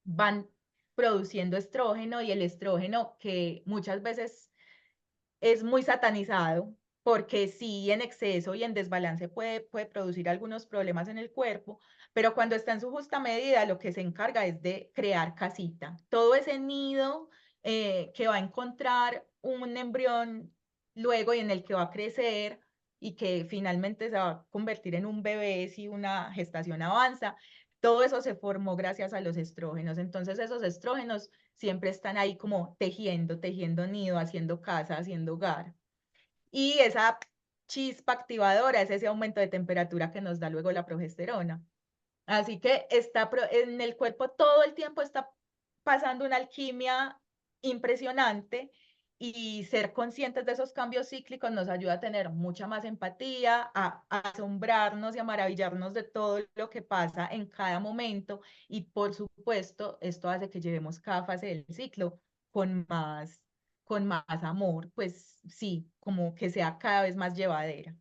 van produciendo estrógeno, y el estrógeno, que muchas veces es muy satanizado, porque sí, en exceso y en desbalance puede producir algunos problemas en el cuerpo, pero cuando está en su justa medida, lo que se encarga es de crear casita. Todo ese nido que va a encontrar un embrión luego, y en el que va a crecer y que finalmente se va a convertir en un bebé si una gestación avanza, todo eso se formó gracias a los estrógenos. Entonces, esos estrógenos siempre están ahí como tejiendo nido, haciendo casa, haciendo hogar. Y esa chispa activadora es ese aumento de temperatura que nos da luego la progesterona. Así que en el cuerpo todo el tiempo está pasando una alquimia impresionante, y ser conscientes de esos cambios cíclicos nos ayuda a tener mucha más empatía, a asombrarnos y a maravillarnos de todo lo que pasa en cada momento, y por supuesto esto hace que llevemos cada fase del ciclo con más, con más amor, pues sí, como que sea cada vez más llevadera.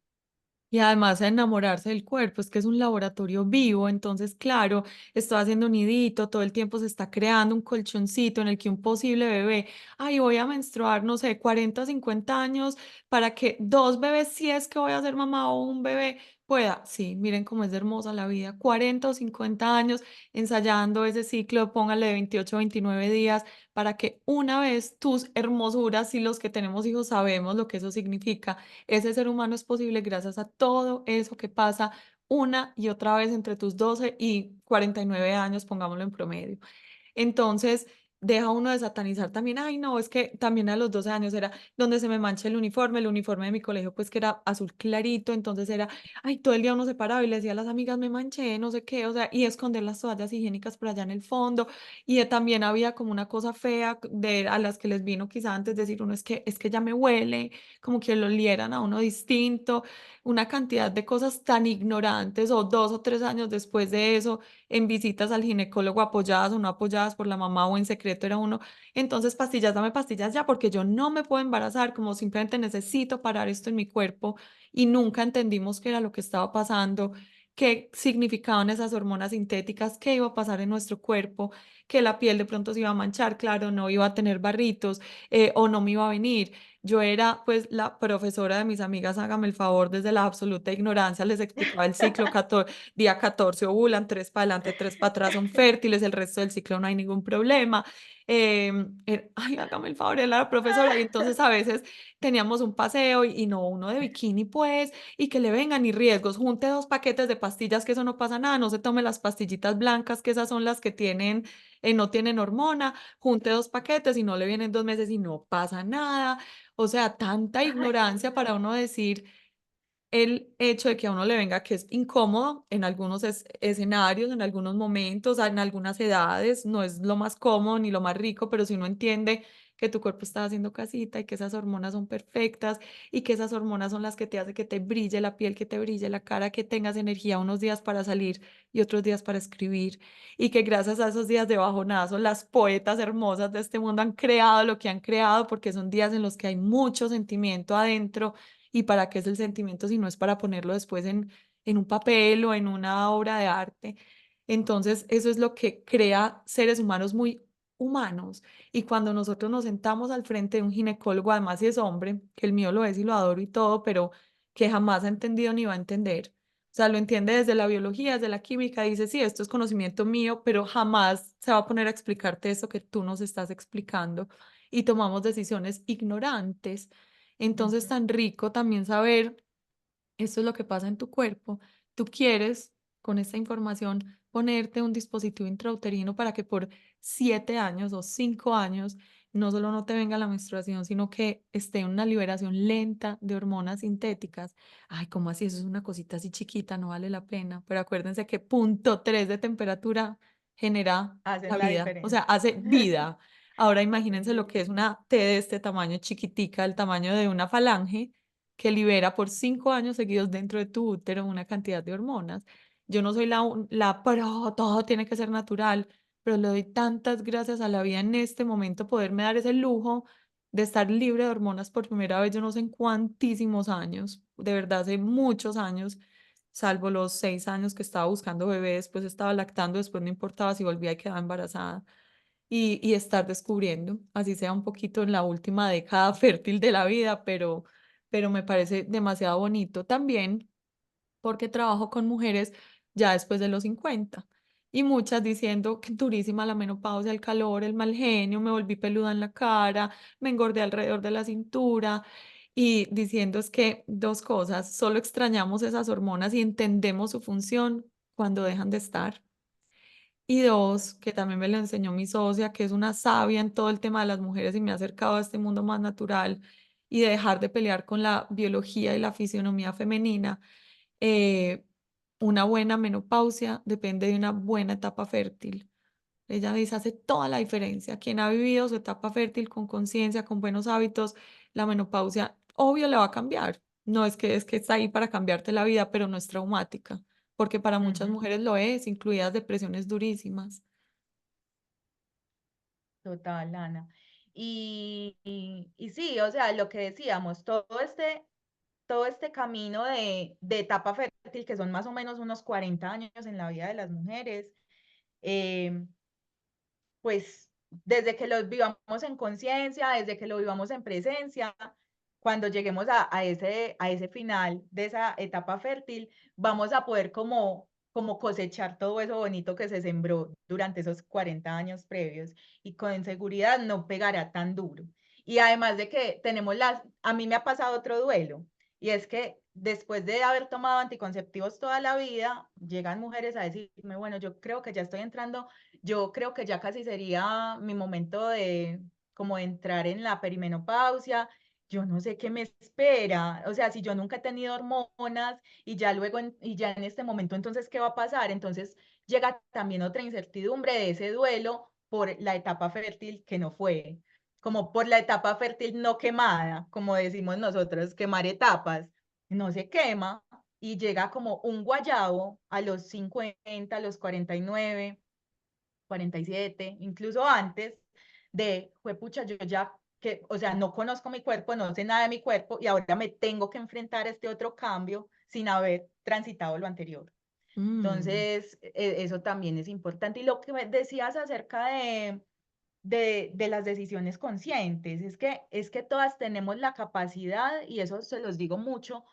Y además a enamorarse del cuerpo, es que es un laboratorio vivo, entonces claro, estoy haciendo un nidito, todo el tiempo se está creando un colchoncito en el que un posible bebé, ay, voy a menstruar, no sé, 40 50 años para que dos bebés, si es que voy a ser mamá o un bebé, pueda. Sí, miren cómo es hermosa la vida, 40 o 50 años ensayando ese ciclo, póngale de 28 a 29 días, para que una vez tus hermosuras, y los que tenemos hijos sabemos lo que eso significa, ese ser humano es posible gracias a todo eso que pasa una y otra vez entre tus 12 y 49 años, pongámoslo en promedio. Entonces, deja uno de satanizar también, ay, no, es que también a los 12 años era donde se me mancha el uniforme de mi colegio, pues que era azul clarito, entonces era, ay, todo el día uno se paraba y le decía a las amigas, me manché, no sé qué, o sea, y esconder las toallas higiénicas por allá en el fondo, y también había como una cosa fea de a las que les vino quizá antes decir uno, es que ya me huele, como que lo olieran a uno distinto, una cantidad de cosas tan ignorantes, o 2 o 3 años después de eso, en visitas al ginecólogo apoyadas o no apoyadas por la mamá o en secreto era uno, entonces pastillas, dame pastillas ya porque yo no me puedo embarazar, como simplemente necesito parar esto en mi cuerpo y nunca entendimos qué era lo que estaba pasando, qué significaban esas hormonas sintéticas, qué iba a pasar en nuestro cuerpo, que la piel de pronto se iba a manchar, claro, no iba a tener barritos o no me iba a venir. Yo era pues la profesora de mis amigas, hágame el favor, desde la absoluta ignorancia les explicaba el ciclo día 14 ovulan, 3 para adelante, 3 para atrás son fértiles, el resto del ciclo no hay ningún problema. Ay, hágame el favor, era la profesora. Y entonces a veces teníamos un paseo y no uno de bikini, pues, y que le vengan y riesgos. Junte 2 paquetes de pastillas, que eso no pasa nada. No se tome las pastillitas blancas, que esas son las que tienen, no tienen hormona. Junte 2 paquetes y no le vienen 2 meses y no pasa nada. O sea, tanta
Ay,
ignorancia para uno decir el hecho de que a uno le venga que es incómodo en algunos escenarios, en algunos momentos, en algunas edades, no es lo más cómodo ni lo más rico, pero si uno entiende que tu cuerpo está haciendo casita y que esas hormonas son perfectas y que esas hormonas son las que te hacen que te brille la piel, que te brille la cara, que tengas energía unos días para salir y otros días para escribir y que gracias a esos días de bajonazo las poetas hermosas de este mundo han creado lo que han creado porque son días en los que hay mucho sentimiento adentro. ¿Y para qué es el sentimiento si no es para ponerlo después en un papel o en una obra de arte? Entonces, eso es lo que crea seres humanos muy humanos. Y cuando nosotros nos sentamos al frente de un ginecólogo, además si es hombre, que el mío lo es y lo adoro y todo, pero que jamás ha entendido ni va a entender. O sea, lo entiende desde la biología, desde la química, dice, sí, esto es conocimiento mío, pero jamás se va a poner a explicarte eso que tú nos estás explicando y tomamos decisiones ignorantes. Entonces,
ujú,
tan rico también saber, esto es lo que pasa en tu cuerpo. Tú quieres, con esta información, ponerte un dispositivo intrauterino para que por 7 años o 5 años no solo no te venga la menstruación, sino que esté en una liberación lenta de hormonas sintéticas. Ay, ¿cómo así? Eso es una cosita así chiquita, no vale la pena. Pero acuérdense que 0,3 de temperatura genera la
hacen la
vida, o sea,
diferencia.
hace vida. Ahora imagínense lo que es
Sí.
una T de este tamaño chiquitica, el tamaño de una falange que libera por 5 años seguidos dentro de tu útero una cantidad de hormonas. Yo no soy la pro, todo tiene que ser natural, pero le doy tantas gracias a la vida en este momento poderme dar ese lujo de estar libre de hormonas por primera vez, yo no sé en cuantísimos años, de verdad hace muchos años, salvo los 6 años que estaba buscando bebé, después estaba lactando, después no importaba si volvía y quedaba embarazada y estar descubriendo, así sea un poquito en la última década fértil de la vida, pero me parece demasiado bonito también porque trabajo con mujeres ya después de los 50 y muchas diciendo que durísima la menopausia, el calor, el mal genio, me volví peluda en la cara, me engordé alrededor de la cintura y diciendo es que 2 cosas, solo extrañamos esas hormonas y entendemos su función cuando dejan de estar. Y dos, que también me lo enseñó mi socia, que es una sabia en todo el tema de las mujeres y me ha acercado a este mundo más natural y de dejar de pelear con la biología y la fisionomía femenina. eh, una buena menopausia depende de una buena etapa fértil. Ella dice, hace toda la diferencia. Quien ha vivido su etapa fértil con conciencia, con buenos hábitos, la menopausia, obvio, le va a cambiar. No es que está ahí para cambiarte la vida, pero no es traumática, porque para muchas
Ujú,
mujeres lo es, incluidas depresiones durísimas.
total, Ana. Y sí, o sea, lo que decíamos, todo este todo este camino de etapa fértil, que son más o menos unos 40 años en la vida de las mujeres, eh, pues desde que lo vivamos en conciencia, desde que lo vivamos en presencia, cuando lleguemos a ese final de esa etapa fértil, vamos a poder como cosechar todo eso bonito que se sembró durante esos 40 años previos y con seguridad no pegará tan duro. Y además de que tenemos a mí me ha pasado otro duelo, y es que después de haber tomado anticonceptivos toda la vida, llegan mujeres a decirme, bueno, yo creo que ya casi sería mi momento de como entrar en la perimenopausia. Yo no sé qué me espera. O sea, si yo nunca he tenido hormonas y ya luego, y ya en este momento, entonces, ¿qué va a pasar? Entonces llega también otra incertidumbre de ese duelo por la etapa fértil que no fue, como por la etapa fértil no quemada, como decimos nosotros, quemar etapas. No se quema y llega como un guayabo a los 50, a los 49, 47, incluso antes pucha, yo ya, que, o sea, no conozco mi cuerpo, no sé nada de mi cuerpo y ahora me tengo que enfrentar a este otro cambio sin haber transitado lo anterior.
Mm,
Entonces, eso también es importante. Y lo que me decías acerca de las decisiones conscientes, es que todas tenemos la capacidad, y eso se los digo mucho,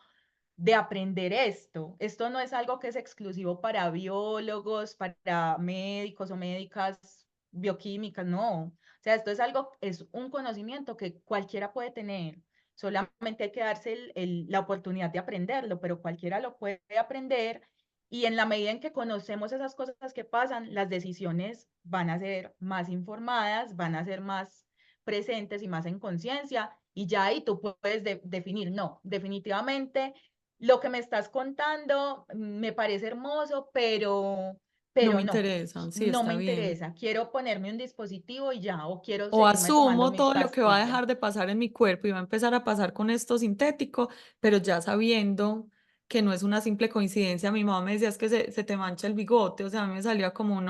de aprender esto. Esto no es algo que es exclusivo para biólogos, para médicos o médicas bioquímicas, no. O sea, esto es algo, es un conocimiento que cualquiera puede tener. Solamente hay que darse la oportunidad de aprenderlo, pero cualquiera lo puede aprender, y en la medida en que conocemos esas cosas que pasan, las decisiones van a ser más informadas, van a ser más presentes y más en conciencia, y ya ahí tú puedes definir, no, definitivamente lo que me estás contando me parece hermoso,
no me
pero no,
interesa, sí,
no me
está bien.
interesa. Quiero ponerme un dispositivo y ya, o quiero
O
seguirme tomando
asumo
mis
todo lo que va a
pastillas.
dejar de pasar en mi cuerpo y va a empezar a pasar con esto sintético, pero ya sabiendo que no es una simple coincidencia. Mi mamá me decía es que se te mancha el bigote, o sea, a mí me salía como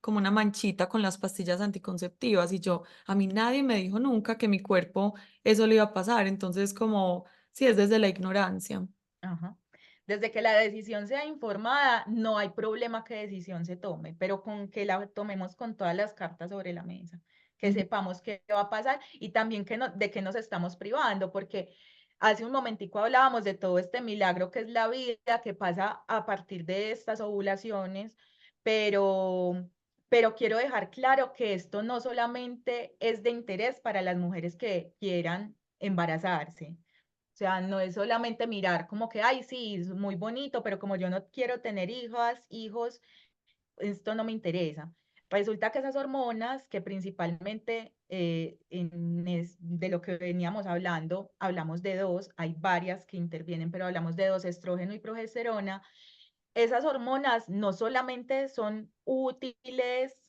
como una manchita con las pastillas anticonceptivas y yo, a mí nadie me dijo nunca que mi cuerpo eso le iba a pasar, entonces como, si es desde la ignorancia.
Ajá. Desde que la decisión sea informada, no hay problema que decisión se tome, pero con que la tomemos con todas las cartas sobre la mesa, que
Ujú.
sepamos qué va a pasar y también de qué nos estamos privando, porque hace un momentico hablábamos de todo este milagro que es la vida, que pasa a partir de estas ovulaciones, pero, pero quiero dejar claro que esto no solamente es de interés para las mujeres que quieran embarazarse. O sea, no es solamente mirar como que, ay, sí, es muy bonito, pero como yo no quiero tener hijos, esto no me interesa. Resulta que esas hormonas, que principalmente de lo que veníamos hablando, hablamos de dos, hay varias que intervienen, pero hablamos de dos, estrógeno y progesterona. Esas hormonas no solamente son útiles,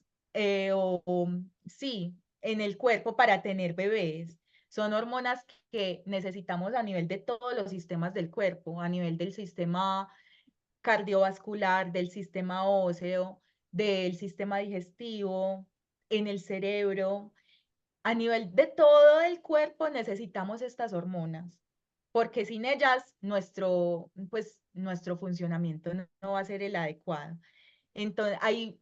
sí, en el cuerpo para tener bebés, son hormonas que necesitamos a nivel de todos los sistemas del cuerpo, a nivel del sistema cardiovascular, del sistema óseo, del sistema digestivo, en el cerebro. A nivel de todo el cuerpo necesitamos estas hormonas, porque sin ellas nuestro funcionamiento no va a ser el adecuado. Entonces, ahí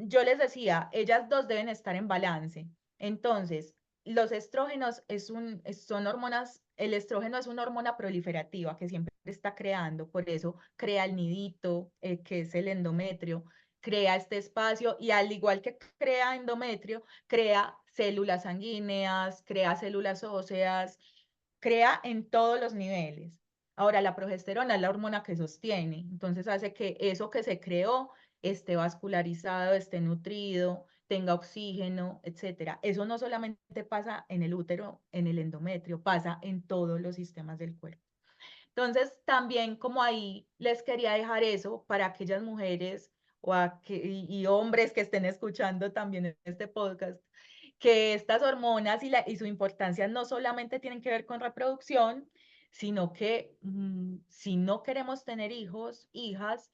yo les decía, ellas dos deben estar en balance. Entonces, los estrógenos son hormonas, el estrógeno es una hormona proliferativa que siempre está creando, por eso crea el nidito, que es el endometrio, crea este espacio, y al igual que crea endometrio, crea células sanguíneas, crea células óseas, crea en todos los niveles. Ahora, la progesterona es la hormona que sostiene, entonces hace que eso que se creó esté vascularizado, esté nutrido, tenga oxígeno, etcétera. Eso no solamente pasa en el útero, en el endometrio, pasa en todos los sistemas del cuerpo. Entonces, también como ahí les quería dejar eso para aquellas mujeres y hombres que estén escuchando también este podcast, que estas hormonas y su importancia no solamente tienen que ver con reproducción, sino que si no queremos tener hijos, hijas,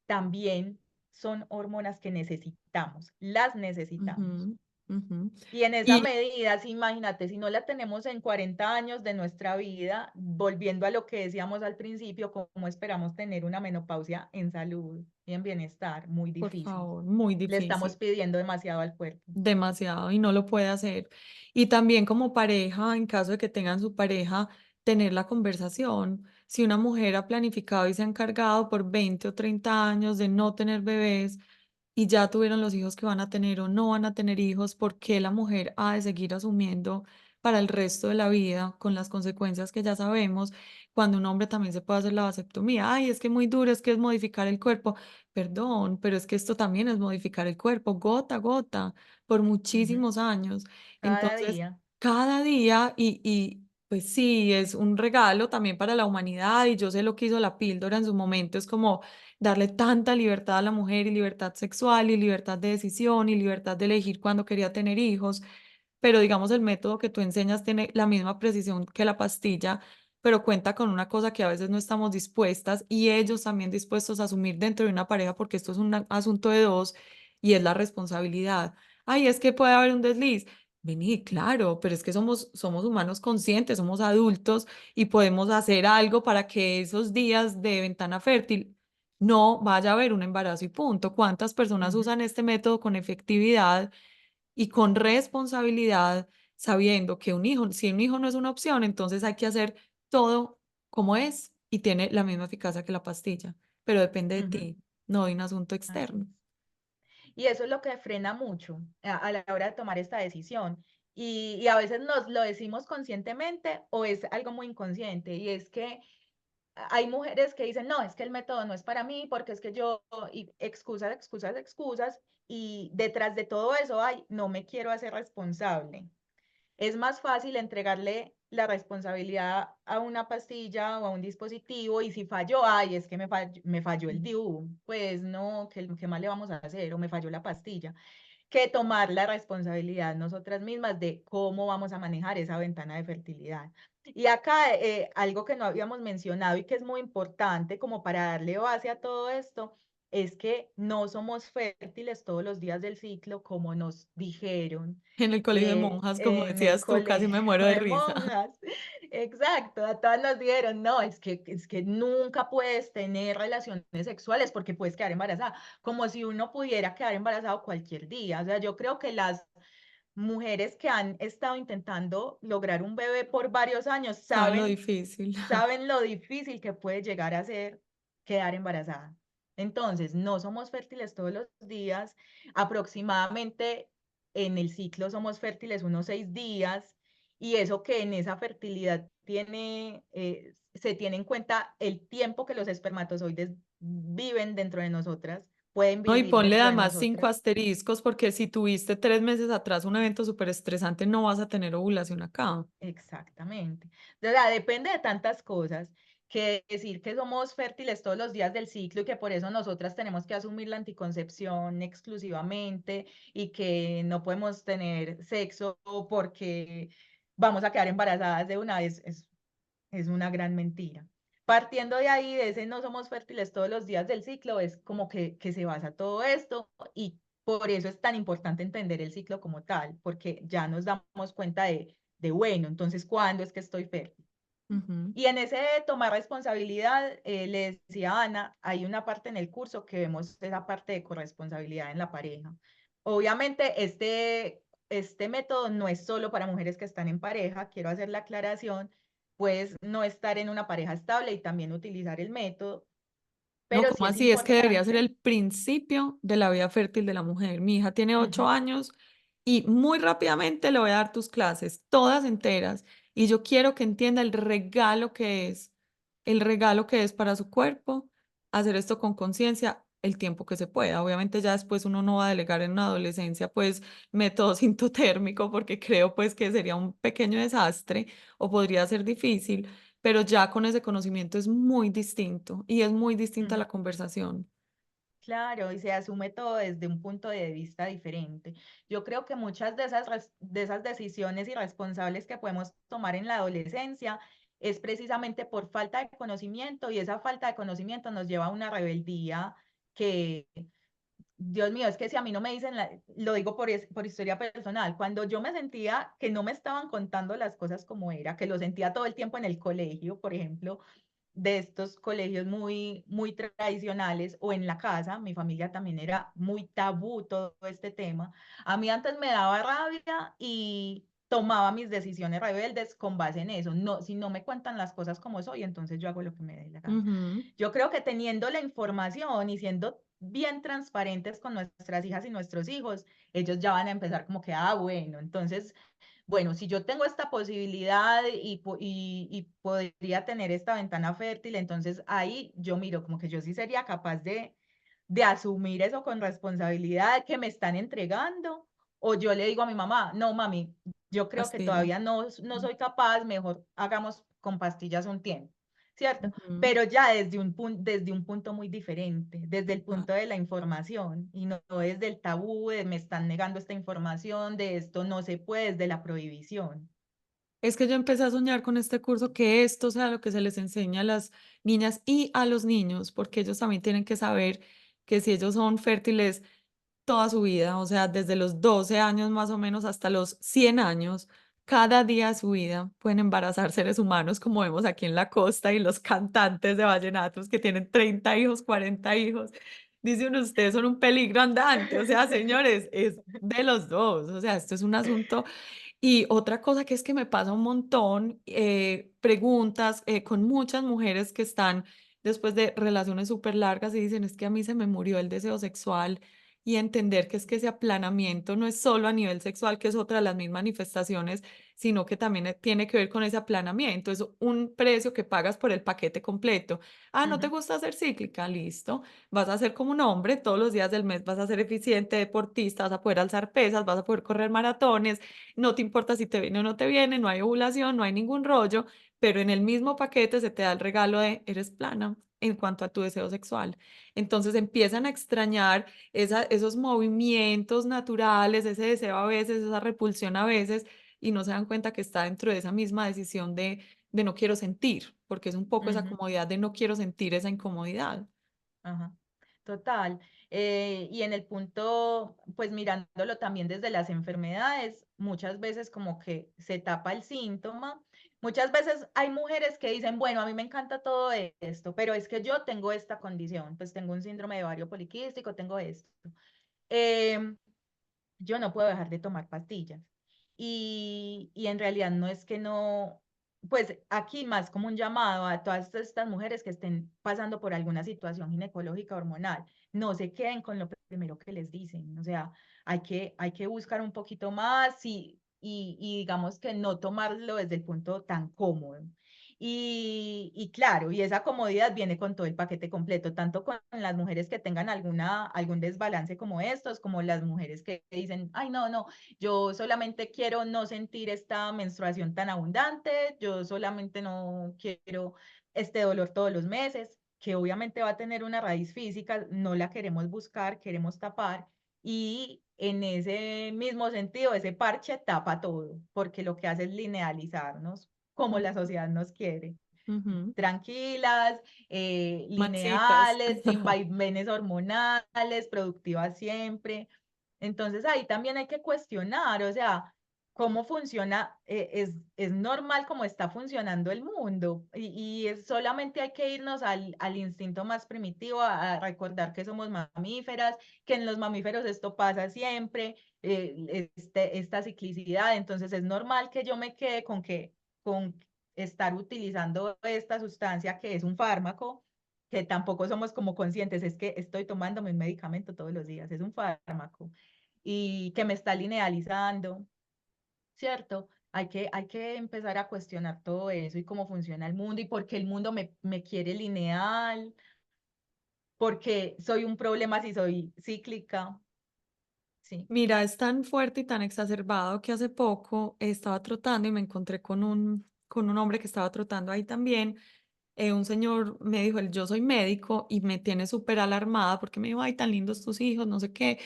también son hormonas que necesitamos, las necesitamos.
Ujú. Ujú.
Y en esa
Y
medida, sí, imagínate, si no la tenemos en 40 años de nuestra vida, volviendo a lo que decíamos al principio, ¿cómo esperamos tener una menopausia en salud y en bienestar? Muy
por
difícil.
favor, muy
Le estamos
difícil.
pidiendo demasiado al cuerpo.
Demasiado y no lo puede hacer. Y también como pareja, en caso de que tengan su pareja, tener la conversación. Si una mujer ha planificado y se ha encargado por 20 o 30 años de no tener bebés y ya tuvieron los hijos que van a tener o no van a tener hijos, ¿por qué la mujer ha de seguir asumiendo para el resto de la vida con las consecuencias que ya sabemos, cuando un hombre también se puede hacer la vasectomía? Ay, es que muy duro, es que es modificar el cuerpo. Perdón, pero es que esto también es modificar el cuerpo, gota a gota por
Ujú.
muchísimos años.
Cada
Entonces,
día.
cada día pues sí, es un regalo también para la humanidad y yo sé lo que hizo la píldora en su momento, es como darle tanta libertad a la mujer y libertad sexual y libertad de decisión y libertad de elegir cuándo quería tener hijos, pero digamos el método que tú enseñas tiene la misma precisión que la pastilla, pero cuenta con una cosa que a veces no estamos dispuestas y ellos también dispuestos a asumir dentro de una pareja porque esto es un asunto de dos y es la responsabilidad. Ay, es que puede haber un desliz. Vení, claro, pero es que somos humanos conscientes, somos adultos y podemos hacer algo para que esos días de ventana fértil no vaya a haber un embarazo y punto. ¿Cuántas personas
Ujú,
usan este método con efectividad y con responsabilidad, sabiendo que un hijo, si un hijo no es una opción, entonces hay que hacer todo como es y tiene la misma eficacia que la pastilla, pero depende de
ujú.
ti, no de un asunto
Así
externo.
es. Y eso es lo que frena mucho a la hora de tomar esta decisión. Y a veces nos lo decimos conscientemente o es algo muy inconsciente. Y es que hay mujeres que dicen, no, es que el método no es para mí porque es que yo, y excusas, excusas, excusas. Y detrás de todo eso, ay, no me quiero hacer responsable. Es más fácil entregarle la responsabilidad a una pastilla o a un dispositivo y si falló, ay, es que me falló el DIU, pues no, ¿qué más le vamos a hacer? O me falló la pastilla, que tomar la responsabilidad nosotras mismas de cómo vamos a manejar esa ventana de fertilidad. Y acá algo que no habíamos mencionado y que es muy importante como para darle base a todo esto, es que no somos fértiles todos los días del ciclo como nos dijeron
En el colegio de monjas, como
en el
decías tú, casi
colegio
me muero de
de
risa.
monjas. Exacto, a todas nos dijeron, no, es que nunca puedes tener relaciones sexuales porque puedes quedar embarazada, como si uno pudiera quedar embarazado cualquier día. O sea, yo creo que las mujeres que han estado intentando lograr un bebé por varios años
¿Saben lo
saben,
difícil?
saben lo difícil que puede llegar a ser quedar embarazada. Entonces, no somos fértiles todos los días, aproximadamente en el ciclo somos fértiles unos 6 días, y eso que en esa fertilidad se tiene en cuenta el tiempo que los espermatozoides viven dentro de nosotras, pueden
No, y
vivir
ponle
dentro de
además 5
nosotras.
asteriscos porque si tuviste 3 meses atrás un evento súper estresante, no vas a tener ovulación acá.
Exactamente. O sea, depende de tantas cosas que decir que somos fértiles todos los días del ciclo y que por eso nosotras tenemos que asumir la anticoncepción exclusivamente y que no podemos tener sexo porque vamos a quedar embarazadas de una vez es una gran mentira. Partiendo de ahí, de ese no somos fértiles todos los días del ciclo, es como que se basa todo esto y por eso es tan importante entender el ciclo como tal, porque ya nos damos cuenta bueno, entonces, ¿cuándo es que estoy fértil?
Ujú.
Y en ese tomar responsabilidad, le decía a Ana, hay una parte en el curso que vemos esa parte de corresponsabilidad en la pareja. Obviamente, este método no es solo para mujeres que están en pareja, quiero hacer la aclaración, puedes no estar en una pareja estable y también utilizar el método,
No,
pero sí
¿cómo
es
así? Es que debería ser
importante.
el principio de la vida fértil de la mujer. Mi hija tiene 8 años y muy rápidamente le voy a dar tus clases, todas enteras. Y yo quiero que entienda el regalo que es para su cuerpo, hacer esto con conciencia el tiempo que se pueda. Obviamente ya después uno no va a delegar en una adolescencia pues método sintotérmico porque creo pues que sería un pequeño desastre o podría ser difícil, pero ya con ese conocimiento es muy distinto y es muy distinta
Ujú.
la conversación.
Claro, y se asume todo desde un punto de vista diferente. Yo creo que muchas de esas decisiones irresponsables que podemos tomar en la adolescencia es precisamente por falta de conocimiento y esa falta de conocimiento nos lleva a una rebeldía que Dios mío, es que si a mí no me dicen, lo digo por historia personal, cuando yo me sentía que no me estaban contando las cosas como era, que lo sentía todo el tiempo en el colegio, por ejemplo, de estos colegios muy, muy tradicionales o en la casa, mi familia también era muy tabú todo este tema. A mí antes me daba rabia y tomaba mis decisiones rebeldes con base en eso. No, si no me cuentan las cosas como soy, entonces yo hago lo que me dé la gana.
Ujú,
Yo creo que teniendo la información y siendo bien transparentes con nuestras hijas y nuestros hijos, ellos ya van a empezar como que, ah, bueno, entonces bueno, si yo tengo esta posibilidad y podría tener esta ventana fértil, entonces ahí yo miro como que yo sí sería capaz de asumir eso con responsabilidad que me están entregando. O yo le digo a mi mamá, no, mami, yo creo que
pastilla.
todavía no soy capaz, mejor hagamos con pastillas un tiempo, ¿cierto?
Ujú,
Pero ya desde un punto muy diferente, desde el
ah.
punto de la información y no desde el tabú de me están negando esta información, de esto no se puede, desde la prohibición.
Es que yo empecé a soñar con este curso, que esto sea lo que se les enseña a las niñas y a los niños, porque ellos también tienen que saber que si ellos son fértiles toda su vida, o sea, desde los 12 años más o menos hasta los 100 años, cada día de su vida pueden embarazar seres humanos, como vemos aquí en la costa, y los cantantes de vallenatos que tienen 30 hijos, 40 hijos. Dicen ustedes son un peligro andante, o sea, señores, es de los dos, o sea, esto es un asunto. Y otra cosa que es que me pasa un montón, preguntas con muchas mujeres que están después de relaciones súper largas y dicen, es que a mí se me murió el deseo sexual, y entender que es que ese aplanamiento no es solo a nivel sexual, que es otra de las mis manifestaciones, sino que también tiene que ver con ese aplanamiento. Es un precio que pagas por el paquete completo. Ah, ¿no te
Ujú,
gusta ser cíclica? Listo. Vas a ser como un hombre, todos los días del mes vas a ser eficiente, deportista, vas a poder alzar pesas, vas a poder correr maratones, no te importa si te viene o no te viene, no hay ovulación, no hay ningún rollo, pero en el mismo paquete se te da el regalo de eres plana en cuanto a tu deseo sexual. Entonces empiezan a extrañar esos movimientos naturales, ese deseo a veces, esa repulsión a veces, y no se dan cuenta que está dentro de esa misma decisión de no quiero sentir, porque es un poco esa
ujú.
comodidad de no quiero sentir esa incomodidad.
Ajá, total. Y en el punto, pues mirándolo también desde las enfermedades, muchas veces como que se tapa el síntoma. Muchas veces hay mujeres que dicen, bueno, a mí me encanta todo esto, pero es que yo tengo esta condición, pues tengo un síndrome de ovario poliquístico, tengo esto. Em, yo no puedo dejar de tomar pastillas. Y en realidad no es que no, pues aquí más como un llamado a todas estas mujeres que estén pasando por alguna situación ginecológica hormonal, no se queden con lo primero que les dicen, o sea, hay que buscar un poquito más y digamos que no tomarlo desde el punto tan cómodo. Y claro, y esa comodidad viene con todo el paquete completo, tanto con las mujeres que tengan algún desbalance como estos, como las mujeres que dicen, ay, no, no, yo solamente quiero no sentir esta menstruación tan abundante, yo solamente no quiero este dolor todos los meses, que obviamente va a tener una raíz física, no la queremos buscar, queremos tapar. Y en ese mismo sentido, ese parche tapa todo, porque lo que hace es linealizarnos como la
Ujú,
sociedad nos quiere.
ujú.
Tranquilas,
Mansitas.
lineales, sin vaivenes hormonales, productivas siempre. Entonces ahí también hay que cuestionar, o sea, cómo funciona, es normal cómo está funcionando el mundo y solamente hay que irnos al instinto más primitivo, a recordar que somos mamíferas, que en los mamíferos esto pasa siempre, esta ciclicidad, entonces es normal que yo me quede con estar utilizando esta sustancia que es un fármaco, que tampoco somos como conscientes, es que estoy tomando mi medicamento todos los días, es un fármaco y que me está linealizando, ¿cierto? Hay que empezar a cuestionar todo eso y cómo funciona el mundo y por qué el mundo me quiere lineal, porque soy un problema si soy cíclica, sí.
Mira, es tan fuerte y tan exacerbado que hace poco estaba trotando y me encontré con un hombre que estaba trotando ahí también. Un señor me dijo, yo soy médico y me tiene súper alarmada porque me dijo, ay, tan lindos tus hijos, no sé qué.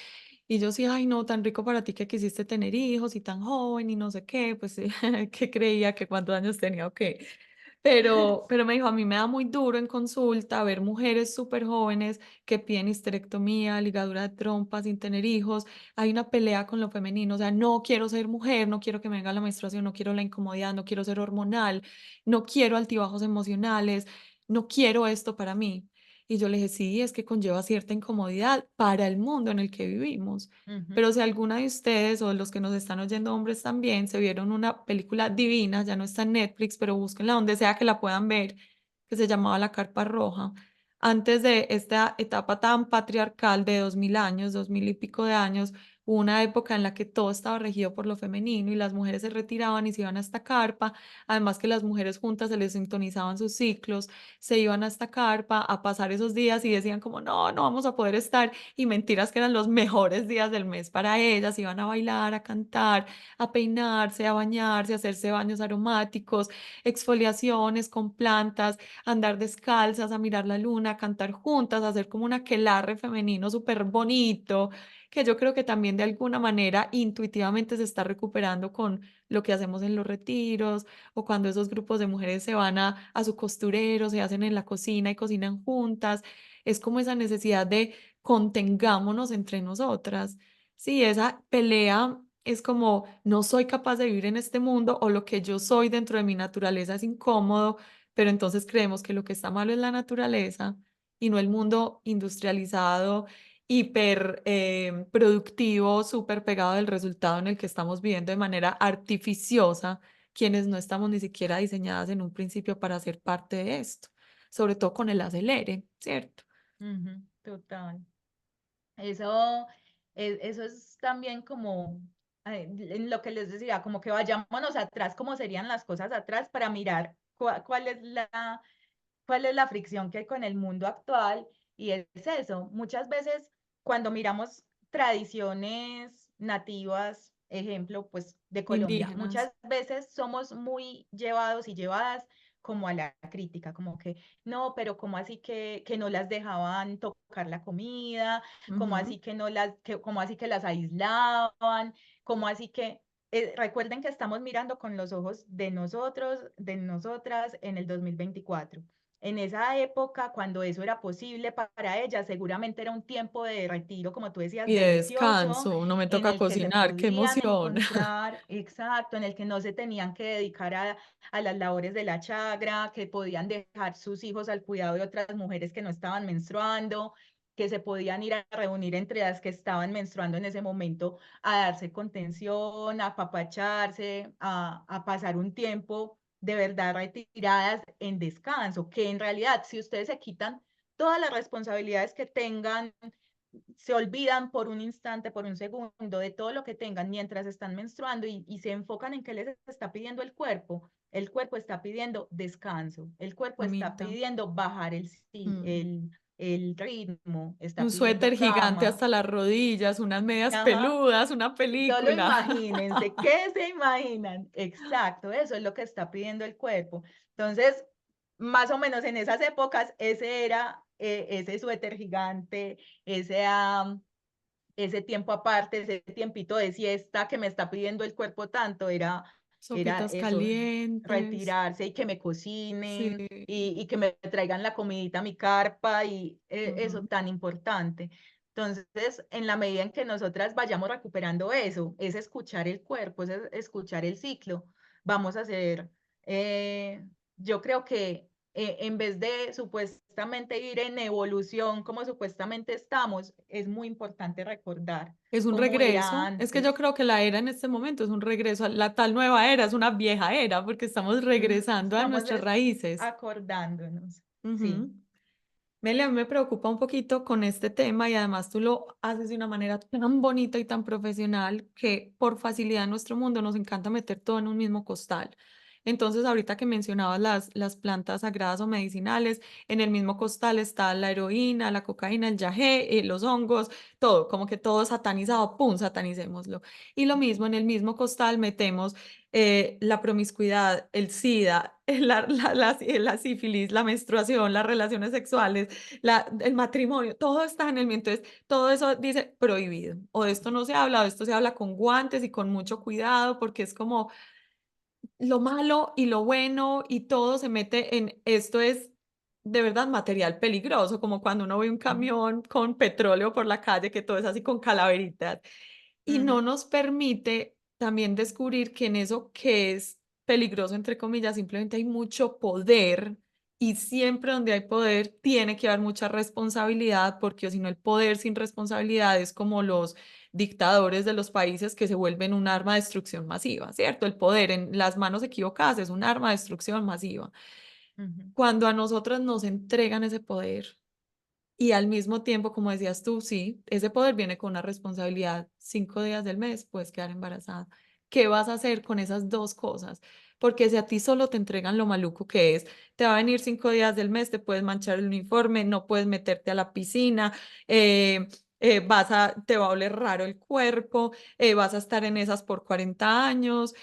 Y yo sí, ay, no, tan rico para ti que quisiste tener hijos y tan joven y no sé qué, pues que creía que cuántos años tenía o qué. Pero me dijo, a mí me da muy duro en consulta ver mujeres súper jóvenes que piden histerectomía, ligadura de trompa sin tener hijos. Hay una pelea con lo femenino, o sea, no quiero ser mujer, no quiero que me venga la menstruación, no quiero la incomodidad, no quiero ser hormonal, no quiero altibajos emocionales, no quiero esto para mí. Y yo le dije, sí, es que conlleva cierta incomodidad para el mundo en el que vivimos.
Ujú,
Pero si alguna de ustedes o los que nos están oyendo hombres también se vieron una película divina, ya no está en Netflix, pero búsquenla donde sea que la puedan ver, que se llamaba La Carpa Roja. Antes de esta etapa tan patriarcal de 2000 años, 2000 y pico de años, hubo una época en la que todo estaba regido por lo femenino y las mujeres se retiraban y se iban a esta carpa. Además que las mujeres juntas se les sintonizaban sus ciclos, se iban a esta carpa a pasar esos días y decían como, no, no vamos a poder estar y mentiras que eran los mejores días del mes para ellas, iban a bailar, a cantar, a peinarse, a bañarse, a hacerse baños aromáticos, exfoliaciones con plantas, a andar descalzas, a mirar la luna, a cantar juntas, a hacer como un aquelarre femenino súper bonito, que yo creo que también de alguna manera intuitivamente se está recuperando con lo que hacemos en los retiros o cuando esos grupos de mujeres se van a su costurero, se hacen en la cocina y cocinan juntas. Es como esa necesidad de contengámonos entre nosotras. Sí, esa pelea es como no soy capaz de vivir en este mundo o lo que yo soy dentro de mi naturaleza es incómodo, pero entonces creemos que lo que está malo es la naturaleza y no el mundo industrializado, hiper productivo, súper pegado del resultado en el que estamos viviendo de manera artificiosa, quienes no estamos ni siquiera diseñadas en un principio para ser parte de esto, sobre todo con el acelere, ¿cierto?
ujú, total. Eso, eso es también como en lo que les decía, como que vayámonos atrás, cómo serían las cosas atrás para mirar cuál es la fricción que hay con el mundo actual. Y es eso, muchas veces cuando miramos tradiciones nativas, ejemplo, pues de Colombia,
Indígenas.
muchas veces somos muy llevados y llevadas como a la crítica, como que no, pero como así que no las dejaban tocar la comida, como
Ujú.
así que no las, que, como así que las aislaban, como así que recuerden que estamos mirando con los ojos de nosotros, de nosotras en el 2024. En esa época, cuando eso era posible para ella, seguramente era un tiempo de retiro, como tú decías,
Y de
delicioso,
descanso, no me
en
toca
el que se
cocinar, qué
podían
emoción.
encontrar, exacto, en el que no se tenían que dedicar a las labores de la chagra, que podían dejar sus hijos al cuidado de otras mujeres que no estaban menstruando, que se podían ir a reunir entre las que estaban menstruando en ese momento a darse contención, a apapacharse, a pasar un tiempo de verdad retiradas en descanso, que en realidad si ustedes se quitan todas las responsabilidades que tengan, se olvidan por un instante, por un segundo de todo lo que tengan mientras están menstruando y se enfocan en qué les está pidiendo el cuerpo está pidiendo descanso, el cuerpo está
Mamita.
pidiendo bajar
Mm.
el ritmo, está
Un suéter
pidiendo
gigante
cama.
hasta las rodillas, unas medias
Ajá.
peludas, una
Solo
película.
imagínense, ¿qué se imaginan? Exacto, eso es lo que está pidiendo el cuerpo. Entonces, más o menos en esas épocas, ese era ese suéter gigante, ese, ese tiempo aparte, ese tiempito de siesta que me está pidiendo el cuerpo tanto, era
Sopitas
eso,
calientes.
retirarse y que me
Sí.
cocinen y que me traigan la comidita a mi carpa y eso
Ujú.
tan importante. Entonces, en la medida en que nosotras vayamos recuperando eso, es escuchar el cuerpo, es escuchar el ciclo, vamos a hacer, yo creo que en vez de supuestamente ir en evolución como supuestamente estamos, es muy importante recordar
Es un
cómo era
regreso. Es que yo
antes.
creo que la era en este momento es un regreso a la tal nueva era, es una vieja era, porque estamos regresando a
Estamos
nuestras raíces.
acordándonos, sí.
Ujú. Meli, a mí me preocupa un poquito con este tema y además tú lo haces de una manera tan bonita y tan profesional que por facilidad en nuestro mundo nos encanta meter todo en un mismo costal. Entonces, ahorita que mencionabas las plantas sagradas o medicinales, en el mismo costal está la heroína, la cocaína, el yagé, los hongos, todo, como que todo satanizado, ¡pum!, satanicémoslo. Y lo mismo, en el mismo costal metemos la promiscuidad, el SIDA, la sífilis, la menstruación, las relaciones sexuales, el matrimonio, todo está en el mismo. Entonces, todo eso dice prohibido. O de esto no se habla, o de esto se habla con guantes y con mucho cuidado, porque es como lo malo y lo bueno y todo se mete en esto es de verdad material peligroso, como cuando uno ve un
Ujú,
camión con petróleo por la calle, que todo es así con calaveritas, y no
ujú,
nos permite también descubrir que en eso que es peligroso, entre comillas, simplemente hay mucho poder y siempre donde hay poder tiene que haber mucha responsabilidad, porque si no el poder sin responsabilidad es como los dictadores de los países que se vuelven un arma de destrucción masiva, ¿cierto? El poder en las manos equivocadas es un arma de destrucción masiva.
ujú.
Cuando a nosotras nos entregan ese poder y al mismo tiempo, como decías tú, sí, ese poder viene con una responsabilidad. 5 días del mes puedes quedar embarazada. ¿Qué vas a hacer con esas dos cosas? Porque si a ti solo te entregan lo maluco que es, te va a venir 5 días del mes, te puedes manchar el uniforme, no puedes meterte a la piscina, eh, te va a oler raro el cuerpo, vas a estar en esas por 40 años,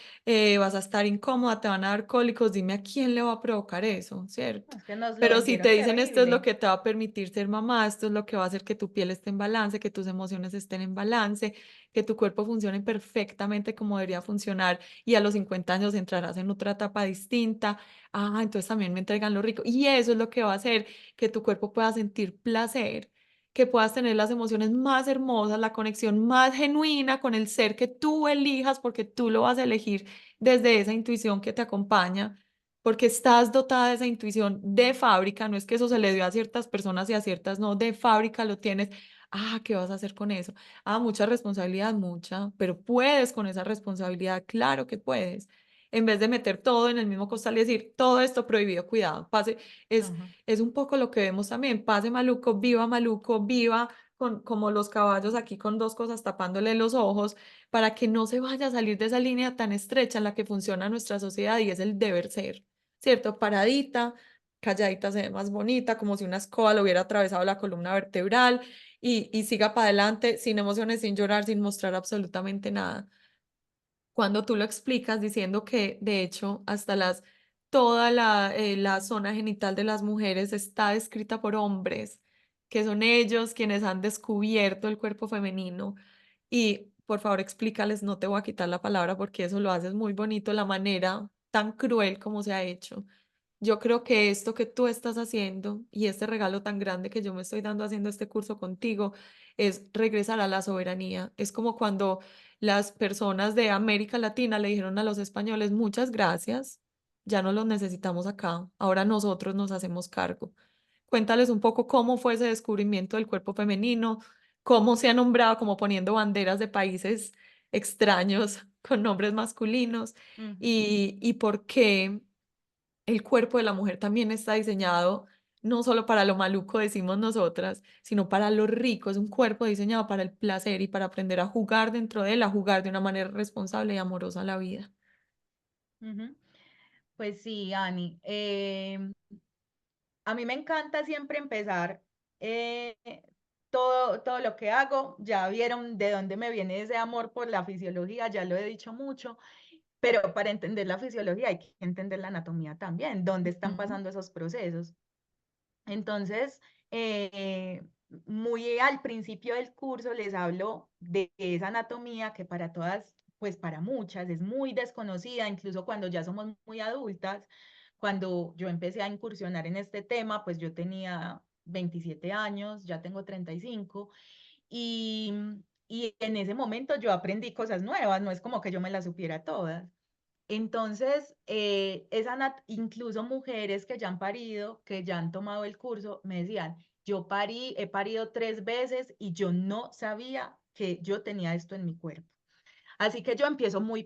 vas a estar incómoda, te van a dar cólicos. Dime a quién le va a provocar eso, ¿cierto?
Es que nos lo
Pero si te
vendieron
dicen esto es lo
terrible.
que te va a permitir ser mamá, esto es lo que va a hacer que tu piel esté en balance, que tus emociones estén en balance, que tu cuerpo funcione perfectamente como debería funcionar y a los 50 años entrarás en otra etapa distinta. Ah, entonces también me entregan lo rico. Y eso es lo que va a hacer que tu cuerpo pueda sentir placer, que puedas tener las emociones más hermosas, la conexión más genuina con el ser que tú elijas, porque tú lo vas a elegir desde esa intuición que te acompaña porque estás dotada de esa intuición de fábrica, no es que eso se le dio a ciertas personas y a ciertas no, de fábrica lo tienes. Ah, ¿qué vas a hacer con eso? Ah, mucha responsabilidad, mucha, pero puedes con esa responsabilidad, claro que puedes. En vez de meter todo en el mismo costal y decir, todo esto prohibido, cuidado, pase,
Ajá.
es un poco lo que vemos también, pase maluco, viva con, como los caballos aquí con dos cosas tapándole los ojos, para que no se vaya a salir de esa línea tan estrecha en la que funciona nuestra sociedad y es el deber ser. ¿Cierto? Paradita, calladita se ve más bonita, como si una escoba le hubiera atravesado la columna vertebral y siga para adelante sin emociones, sin llorar, sin mostrar absolutamente nada. Cuando tú lo explicas diciendo que de hecho hasta toda la zona genital de las mujeres está descrita por hombres, que son ellos quienes han descubierto el cuerpo femenino. Y por favor explícales, no te voy a quitar la palabra porque eso lo haces muy bonito, la manera tan cruel como se ha hecho. Yo creo que esto que tú estás haciendo y este regalo tan grande que yo me estoy dando haciendo este curso contigo es regresar a la soberanía. Es como cuando las personas de América Latina le dijeron a los españoles, muchas gracias, ya no los necesitamos acá, ahora nosotros nos hacemos cargo. Cuéntales un poco cómo fue ese descubrimiento del cuerpo femenino, cómo se ha nombrado como poniendo banderas de países extraños con nombres masculinos
Ujú,
y por qué el cuerpo de la mujer también está diseñado no solo para lo maluco, decimos nosotras, sino para lo rico. Es un cuerpo diseñado para el placer y para aprender a jugar dentro de él, a jugar de una manera responsable y amorosa la vida.
ujú. Pues sí, Ani. A mí me encanta siempre empezar eh, todo lo que hago. Ya vieron de dónde me viene ese amor por la fisiología, ya lo he dicho mucho, pero para entender la fisiología hay que entender la anatomía también, dónde están
Ujú.
pasando esos procesos. Entonces, eh, muy al principio del curso les hablo de esa anatomía que para todas, pues para muchas es muy desconocida, incluso cuando ya somos muy adultas. Cuando yo empecé a incursionar en este tema, pues yo tenía 27 años, ya tengo 35 y, y en ese momento yo aprendí cosas nuevas, no es como que yo me las supiera todas. Entonces, incluso mujeres que ya han parido, que ya han tomado el curso, me decían, he parido 3 veces y yo no sabía que yo tenía esto en mi cuerpo. Así que yo empiezo muy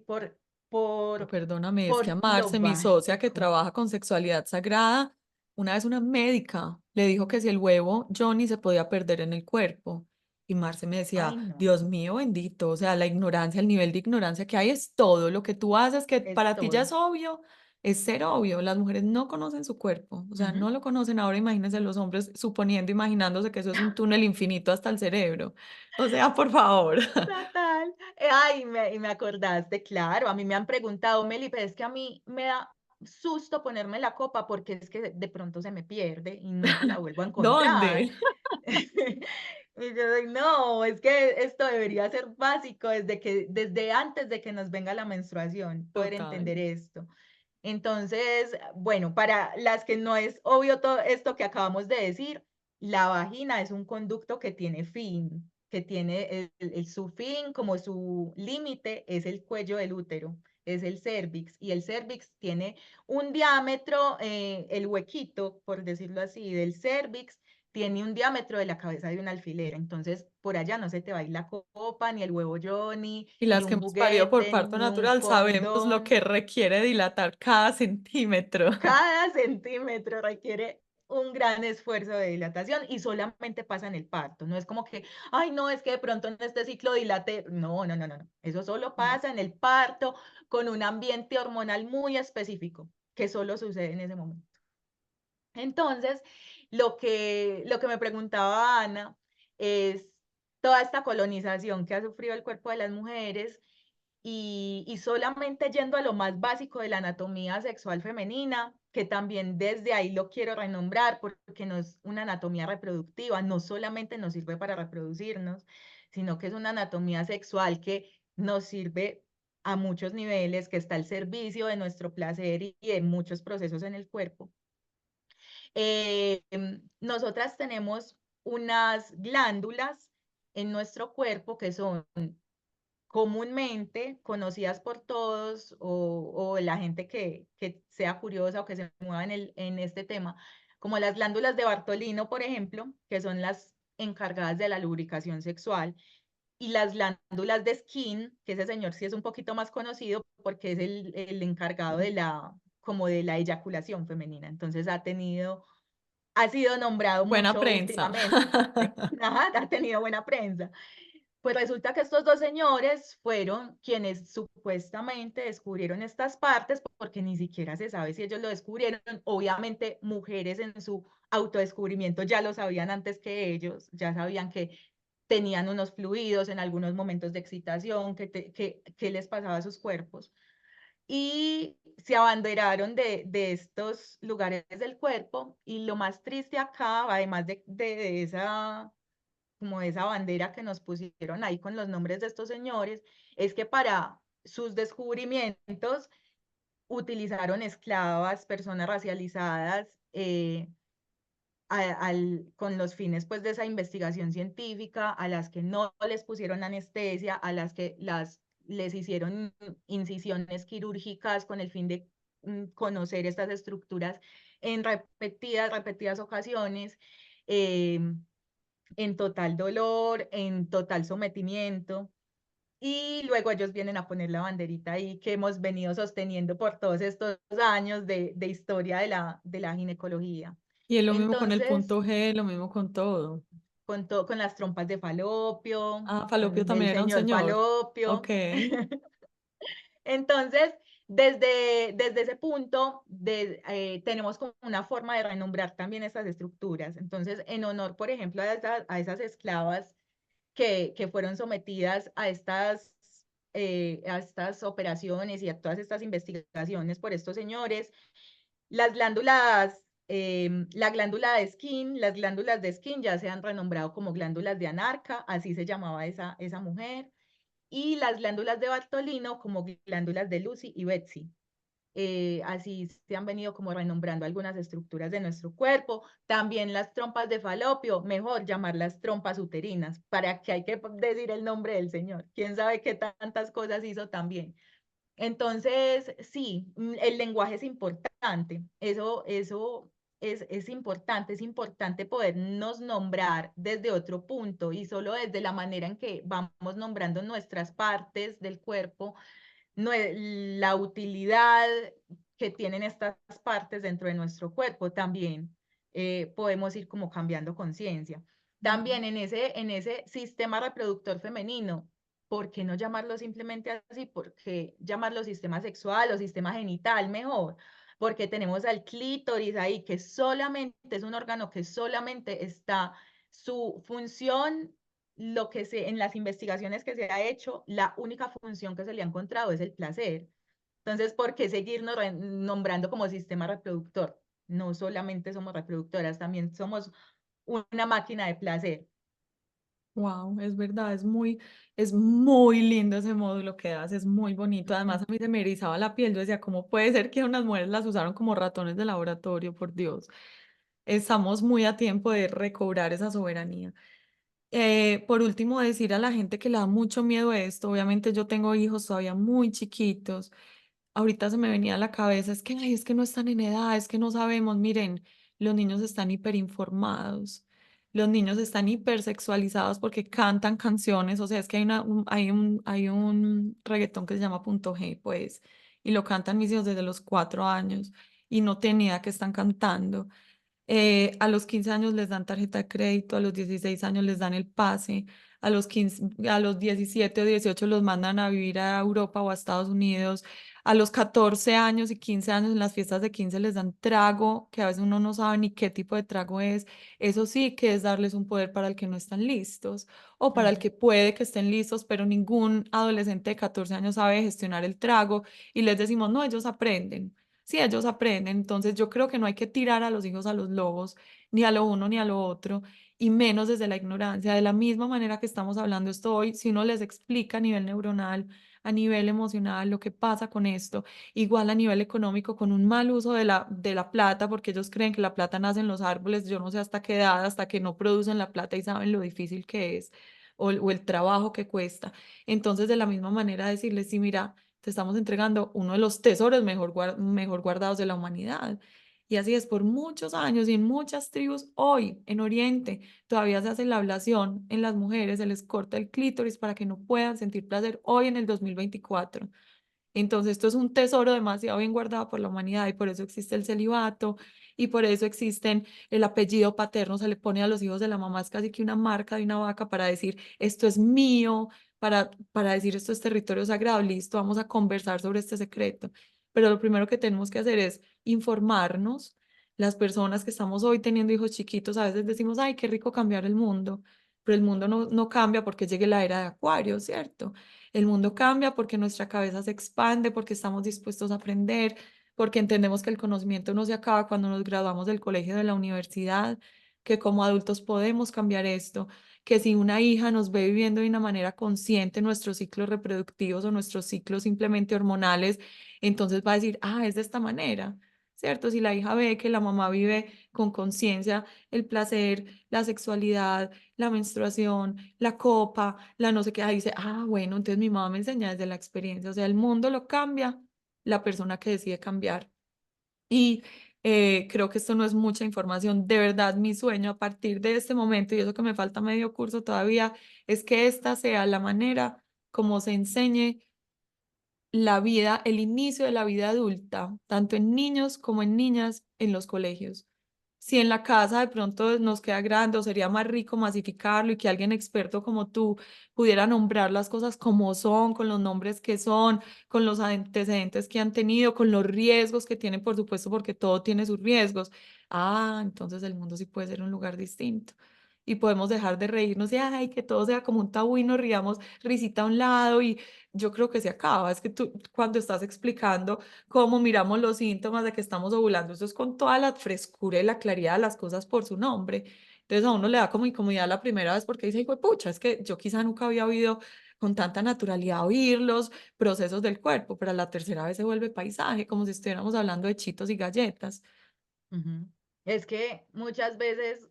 No,
por,
perdóname, es que a
por lo
Marce, mi socia que
básico.
trabaja con sexualidad sagrada, una vez una médica le dijo que si el huevo Johnny se podía perder en el cuerpo. Y Marce me decía,
Ay, no,
Dios mío bendito, o sea, la ignorancia, el nivel de ignorancia que hay es todo. Lo que tú haces que
es
para ti ya
todo.
es obvio, es ser obvio. Las mujeres no conocen su cuerpo, o sea,
Ujú.
no lo conocen. Ahora imagínense los hombres suponiendo, imaginándose que eso es un túnel infinito hasta el cerebro. O sea, por favor.
Total. Ay, y me acordaste, claro, a mí me han preguntado, Meli, pero es que a mí me da susto ponerme la copa porque es que de pronto se me pierde y nunca la vuelvo a encontrar.
¿Dónde?
Y yo de, no, es que esto debería ser básico desde antes de que nos venga la menstruación, poder
Total.
entender esto. Entonces, bueno, para las que no es obvio todo esto que acabamos de decir, la vagina es un conducto que tiene fin, que tiene su fin como su límite es el cuello del útero, es el cervix, y el cervix tiene un diámetro, el huequito, por decirlo así, del cervix tiene un diámetro de la cabeza de un alfiler, entonces por allá no se te va a ir la copa, ni el huevo Johnny,
Y
ni
las que
un
hemos parido por
juguete,
parto
ni un
natural sabemos lo
condón.
que requiere dilatar cada centímetro.
Cada centímetro requiere un gran esfuerzo de dilatación y solamente pasa en el parto. No es como que, ay, no, es que de pronto en este ciclo dilate. No, no, no, no, no. Eso solo
No.
pasa en el parto con un ambiente hormonal muy específico que solo sucede en ese momento. Entonces, lo que me preguntaba Ana es toda esta colonización que ha sufrido el cuerpo de las mujeres y solamente yendo a lo más básico de la anatomía sexual femenina, que también desde ahí lo quiero renombrar porque no es una anatomía reproductiva, no solamente nos sirve para reproducirnos, sino que es una anatomía sexual que nos sirve a muchos niveles, que está al servicio de nuestro placer y de muchos procesos en el cuerpo. Nosotras tenemos unas glándulas en nuestro cuerpo que son comúnmente conocidas por todos o la gente que sea curiosa o que se mueva en este tema, como las glándulas de Bartolino, por ejemplo, que son las encargadas de la lubricación sexual, y las glándulas de Skin, que ese señor sí es un poquito más conocido porque es el encargado de como de la eyaculación femenina. Entonces ha sido nombrado
Buena
mucho
prensa.
últimamente. Ajá, ha tenido buena prensa. Pues resulta que estos dos señores fueron quienes supuestamente descubrieron estas partes, porque ni siquiera se sabe si ellos lo descubrieron. Obviamente, mujeres en su autodescubrimiento ya lo sabían antes que ellos, ya sabían que tenían unos fluidos en algunos momentos de excitación, que les pasaba a sus cuerpos. Y se abanderaron de estos lugares del cuerpo. Y lo más triste acá, además de esa como esa bandera que nos pusieron ahí con los nombres de estos señores, es que para sus descubrimientos utilizaron esclavas, personas racializadas, con los fines pues de esa investigación científica, a las que no les pusieron anestesia, a las que les hicieron incisiones quirúrgicas con el fin de conocer estas estructuras en repetidas ocasiones. Eh, en total dolor, en total sometimiento. Y luego ellos vienen a poner la banderita ahí que hemos venido sosteniendo por todos estos años de historia de la ginecología.
Y es lo mismo con el
Entonces,
punto G, lo mismo con todo.
con las trompas de Falopio,
Ah, Falopio
con el
también era un
señor
señor. Ok.
Falopio. Entonces, desde ese punto, tenemos como una forma de renombrar también estas estructuras. Entonces, en honor, por ejemplo, a esas esclavas que fueron sometidas a estas operaciones y a todas estas investigaciones por estos señores, las glándulas, la glándula de Skin, las glándulas de Skin ya se han renombrado como glándulas de Anarca, así se llamaba esa mujer, y las glándulas de Bartolino como glándulas de Lucy y Betsy. Así se han venido como renombrando algunas estructuras de nuestro cuerpo. También las trompas de Falopio, mejor llamarlas trompas uterinas, para que hay que decir el nombre del Señor. ¿Quién sabe qué tantas cosas hizo también? Entonces, sí, el lenguaje es importante. Eso es importante podernos nombrar desde otro punto y solo desde la manera en que vamos nombrando nuestras partes del cuerpo la utilidad que tienen estas partes dentro de nuestro cuerpo también podemos ir como cambiando conciencia. También en ese sistema reproductor femenino, ¿por qué no llamarlo simplemente así? ¿Por qué llamarlo sistema sexual o sistema genital mejor? Porque tenemos al clítoris ahí, que solamente es un órgano que solamente está su función en las investigaciones que se ha hecho, la única función que se le ha encontrado es el placer. Entonces, ¿por qué seguirnos nombrando como sistema reproductor? No solamente somos reproductoras, también somos una máquina de placer.
Wow, es verdad, es muy lindo ese módulo que das, es muy bonito. Además,
Ujú.
a mí se me erizaba la piel. Yo decía, ¿cómo puede ser que unas mujeres las usaron como ratones de laboratorio? Por Dios. Estamos muy a tiempo de recobrar esa soberanía. Por último, decir a la gente que le da mucho miedo esto. Obviamente, yo tengo hijos todavía muy chiquitos. Ahorita se me venía a la cabeza, es que, ay, es que no están en edad, es que no sabemos. Miren, los niños están hiperinformados, los niños están hipersexualizados porque cantan canciones, o sea, es que hay un reggaetón que se llama Punto G, pues, y lo cantan mis hijos desde los 4 años y no tenía que están cantando. A los 15 años les dan tarjeta de crédito, a los 16 años les dan el pase, a los 15, a los 17 o 18 los mandan a vivir a Europa o a Estados Unidos, a los 14 años y 15 años en las fiestas de 15 les dan trago, que a veces uno no sabe ni qué tipo de trago es. Eso sí que es darles un poder para el que no están listos o para el
Ujú.
que puede que estén listos, pero ningún adolescente de 14 años sabe gestionar el trago y les decimos, no, ellos aprenden. Sí, ellos aprenden. Entonces yo creo que no hay que tirar a los hijos a los lobos, ni a lo uno ni a lo otro, y menos desde la ignorancia. De la misma manera que estamos hablando esto hoy, si uno les explica a nivel neuronal, a nivel emocional, lo que pasa con esto, igual a nivel económico, con un mal uso de la plata, porque ellos creen que la plata nace en los árboles, yo no sé hasta qué edad, hasta que no producen la plata y saben lo difícil que es, o el trabajo que cuesta. Entonces, de la misma manera, decirles, sí, mira, te estamos entregando uno de los tesoros mejor guardados de la humanidad. Y así es, por muchos años y en muchas tribus hoy en Oriente todavía se hace la ablación en las mujeres, se les corta el clítoris para que no puedan sentir placer hoy en el 2024. Entonces, esto es un tesoro demasiado bien guardado por la humanidad y por eso existe el celibato y por eso existen el apellido paterno, se le pone a los hijos de la mamá, es casi que una marca de una vaca para decir, esto es mío, para decir, esto es territorio sagrado, listo, vamos a conversar sobre este secreto. Pero lo primero que tenemos que hacer es informarnos. Las personas que estamos hoy teniendo hijos chiquitos, a veces decimos, ay, qué rico cambiar el mundo, pero el mundo no cambia porque llegue la era de Acuario, ¿cierto? El mundo cambia porque nuestra cabeza se expande, porque estamos dispuestos a aprender, porque entendemos que el conocimiento no se acaba cuando nos graduamos del colegio, de la universidad, que como adultos podemos cambiar esto, que si una hija nos ve viviendo de una manera consciente nuestros ciclos reproductivos o nuestros ciclos simplemente hormonales, entonces va a decir, ah, es de esta manera. ¿Cierto? Si la hija ve que la mamá vive con conciencia el placer, la sexualidad, la menstruación, la copa, la no sé qué, ahí dice, ah, bueno, entonces mi mamá me enseña desde la experiencia, o sea, el mundo lo cambia la persona que decide cambiar. Y creo que esto no es mucha información, de verdad mi sueño a partir de este momento, y eso que me falta medio curso todavía, es que esta sea la manera como se enseñe la vida, el inicio de la vida adulta, tanto en niños como en niñas en los colegios. Si en la casa de pronto nos queda grande o sería más rico masificarlo y que alguien experto como tú pudiera nombrar las cosas como son, con los nombres que son, con los antecedentes que han tenido, con los riesgos que tienen, por supuesto, porque todo tiene sus riesgos. Ah, entonces el mundo sí puede ser un lugar distinto. Y podemos dejar de reírnos y ay, que todo sea como un tabú y nos riamos risita a un lado y yo creo que se acaba. Es que tú cuando estás explicando cómo miramos los síntomas de que estamos ovulando, eso es con toda la frescura y la claridad de las cosas por su nombre. Entonces a uno le da como incomodidad la primera vez porque dice, pucha, es que yo quizá nunca había oído con tanta naturalidad oír los procesos del cuerpo, pero a la tercera vez se vuelve paisaje, como si estuviéramos hablando de chitos y galletas.
Ujú. Es que muchas veces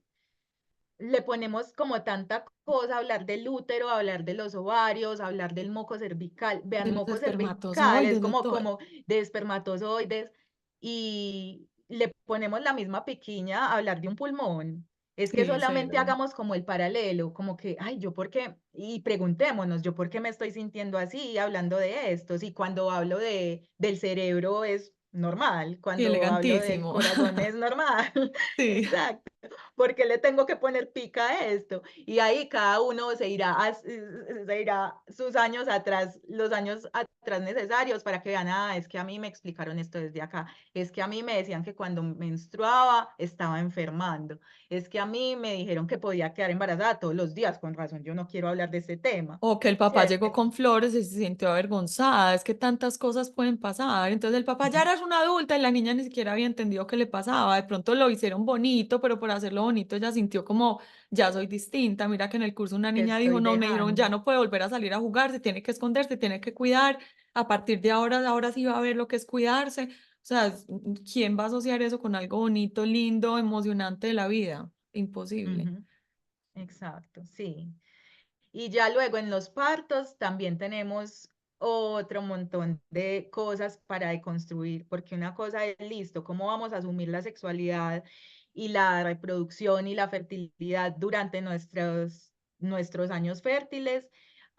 le ponemos como tanta cosa, a hablar del útero, a hablar de los ovarios, a hablar del moco cervical.
De
Vean,
los
moco cervical es
espermatozoides, de
como,
todo.
como de espermatozoides y le ponemos la misma piquiña a hablar de un pulmón. Es que
Sí,
solamente
cero.
hagamos como el paralelo, como que, ay, yo por qué, y preguntémonos, yo por qué me estoy sintiendo así hablando de esto, si cuando hablo del cerebro es normal,
Y
cuando hablo del
elegantísimo.
corazón es normal,
Sí.
exacto. ¿Por qué le tengo que poner pica a esto? Y ahí cada uno se irá sus años atrás, los años atrás necesarios para que vean, ah, es que a mí me explicaron esto desde acá, es que a mí me decían que cuando menstruaba estaba enfermando, es que a mí me dijeron que podía quedar embarazada todos los días, con razón, yo no quiero hablar de este tema,
O que el papá llegó
¿cierto?
con flores y se sintió avergonzada. Es que tantas cosas pueden pasar. Entonces el papá ya era una adulta y la niña ni siquiera había entendido qué le pasaba. De pronto lo hicieron bonito, pero por hacerlo bonito, ella sintió como, ya soy distinta. Mira que en el curso una
que
niña dijo,
estoy
no, me dijeron, ya
dejando.
no puede volver a salir a jugar, se tiene que esconder, se tiene que cuidar. A partir de ahora, ahora sí va a ver lo que es cuidarse. O sea, ¿quién va a asociar eso con algo bonito, lindo, emocionante de la vida? Imposible.
Ujú, exacto, sí. Y ya luego en los partos también tenemos otro montón de cosas para deconstruir, porque una cosa es, listo, ¿cómo vamos a asumir la sexualidad y la reproducción y la fertilidad durante nuestros años fértiles?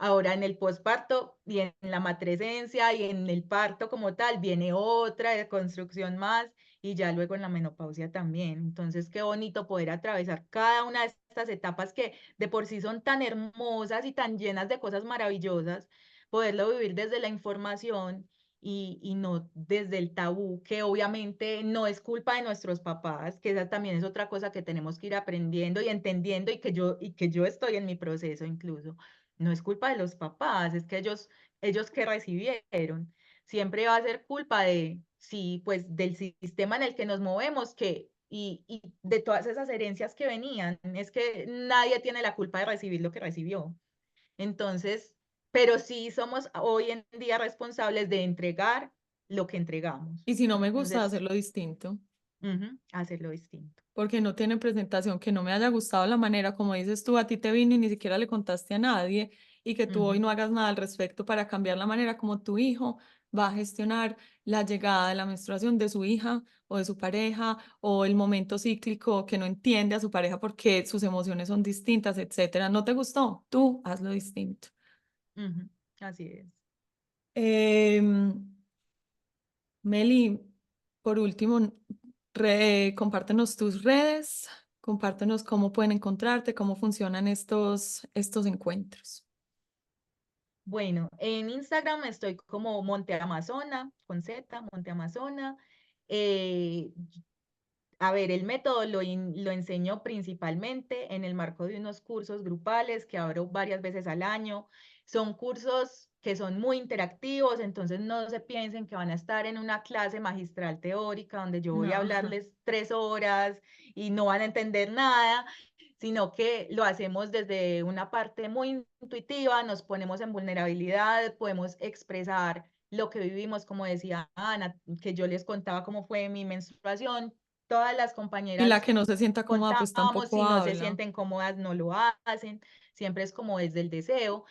Ahora en el posparto y en la matresencia y en el parto como tal viene otra deconstrucción más y ya luego en la menopausia también. Entonces, qué bonito poder atravesar cada una de estas etapas que de por sí son tan hermosas y tan llenas de cosas maravillosas, poderlo vivir desde la información y no desde el tabú, que obviamente no es culpa de nuestros papás, que esa también es otra cosa que tenemos que ir aprendiendo y entendiendo y que yo estoy en mi proceso incluso. No es culpa de los papás, es que ellos que recibieron. Siempre va a ser culpa de, sí, pues del sistema en el que nos movemos, y de todas esas herencias que venían. Es que nadie tiene la culpa de recibir lo que recibió. Entonces, pero sí somos hoy en día responsables de entregar lo que entregamos.
Y si no me gusta,
Entonces,
hacerlo distinto.
hacerlo distinto.
Porque no tiene presentación, que no me haya gustado la manera, como dices tú, a ti te vino y ni siquiera le contaste a nadie, y que tú hoy
Ujú,
no hagas nada al respecto para cambiar la manera como tu hijo va a gestionar la llegada de la menstruación de su hija o de su pareja, o el momento cíclico que no entiende a su pareja porque sus emociones son distintas, etcétera. ¿No te gustó? Tú hazlo distinto.
ujú, así es.
Em, Meli, por último, compártenos tus redes, compártenos cómo pueden encontrarte, cómo funcionan estos encuentros.
Bueno, en Instagram estoy como Monte Amazona, con Z, Monte Amazona. Eh, A ver, el método lo enseño principalmente en el marco de unos cursos grupales que abro varias veces al año. Son cursos que son muy interactivos, entonces no se piensen que van a estar en una clase magistral teórica donde yo voy a
No.
hablarles 3 horas y no van a entender nada, sino que lo hacemos desde una parte muy intuitiva, nos ponemos en vulnerabilidad, podemos expresar lo que vivimos, como decía Ana, que yo les contaba cómo fue mi menstruación. Todas las
Y la
compañeras
que no se sienta cómoda, pues
contamos,
tampoco
si no se
habla.
sienten cómodas, no lo hacen, siempre es como desde el deseo.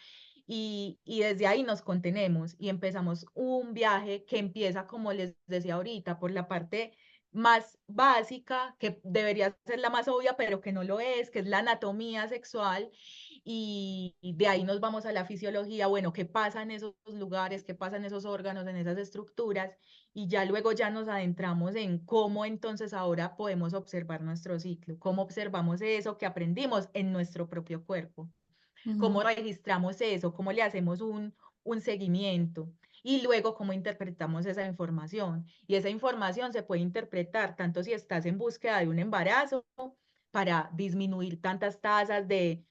Y desde ahí nos contenemos y empezamos un viaje que empieza, como les decía ahorita, por la parte más básica, que debería ser la más obvia, pero que no lo es, que es la anatomía sexual, y de ahí nos vamos a la fisiología, bueno, qué pasa en esos lugares, qué pasa en esos órganos, en esas estructuras, y ya luego ya nos adentramos en cómo entonces ahora podemos observar nuestro ciclo, cómo observamos eso que aprendimos en nuestro propio cuerpo, cómo
Ujú,
registramos eso, cómo le hacemos un seguimiento. Y luego, cómo interpretamos esa información. Y esa información se puede interpretar tanto si estás en búsqueda de un embarazo para disminuir tantas tasas de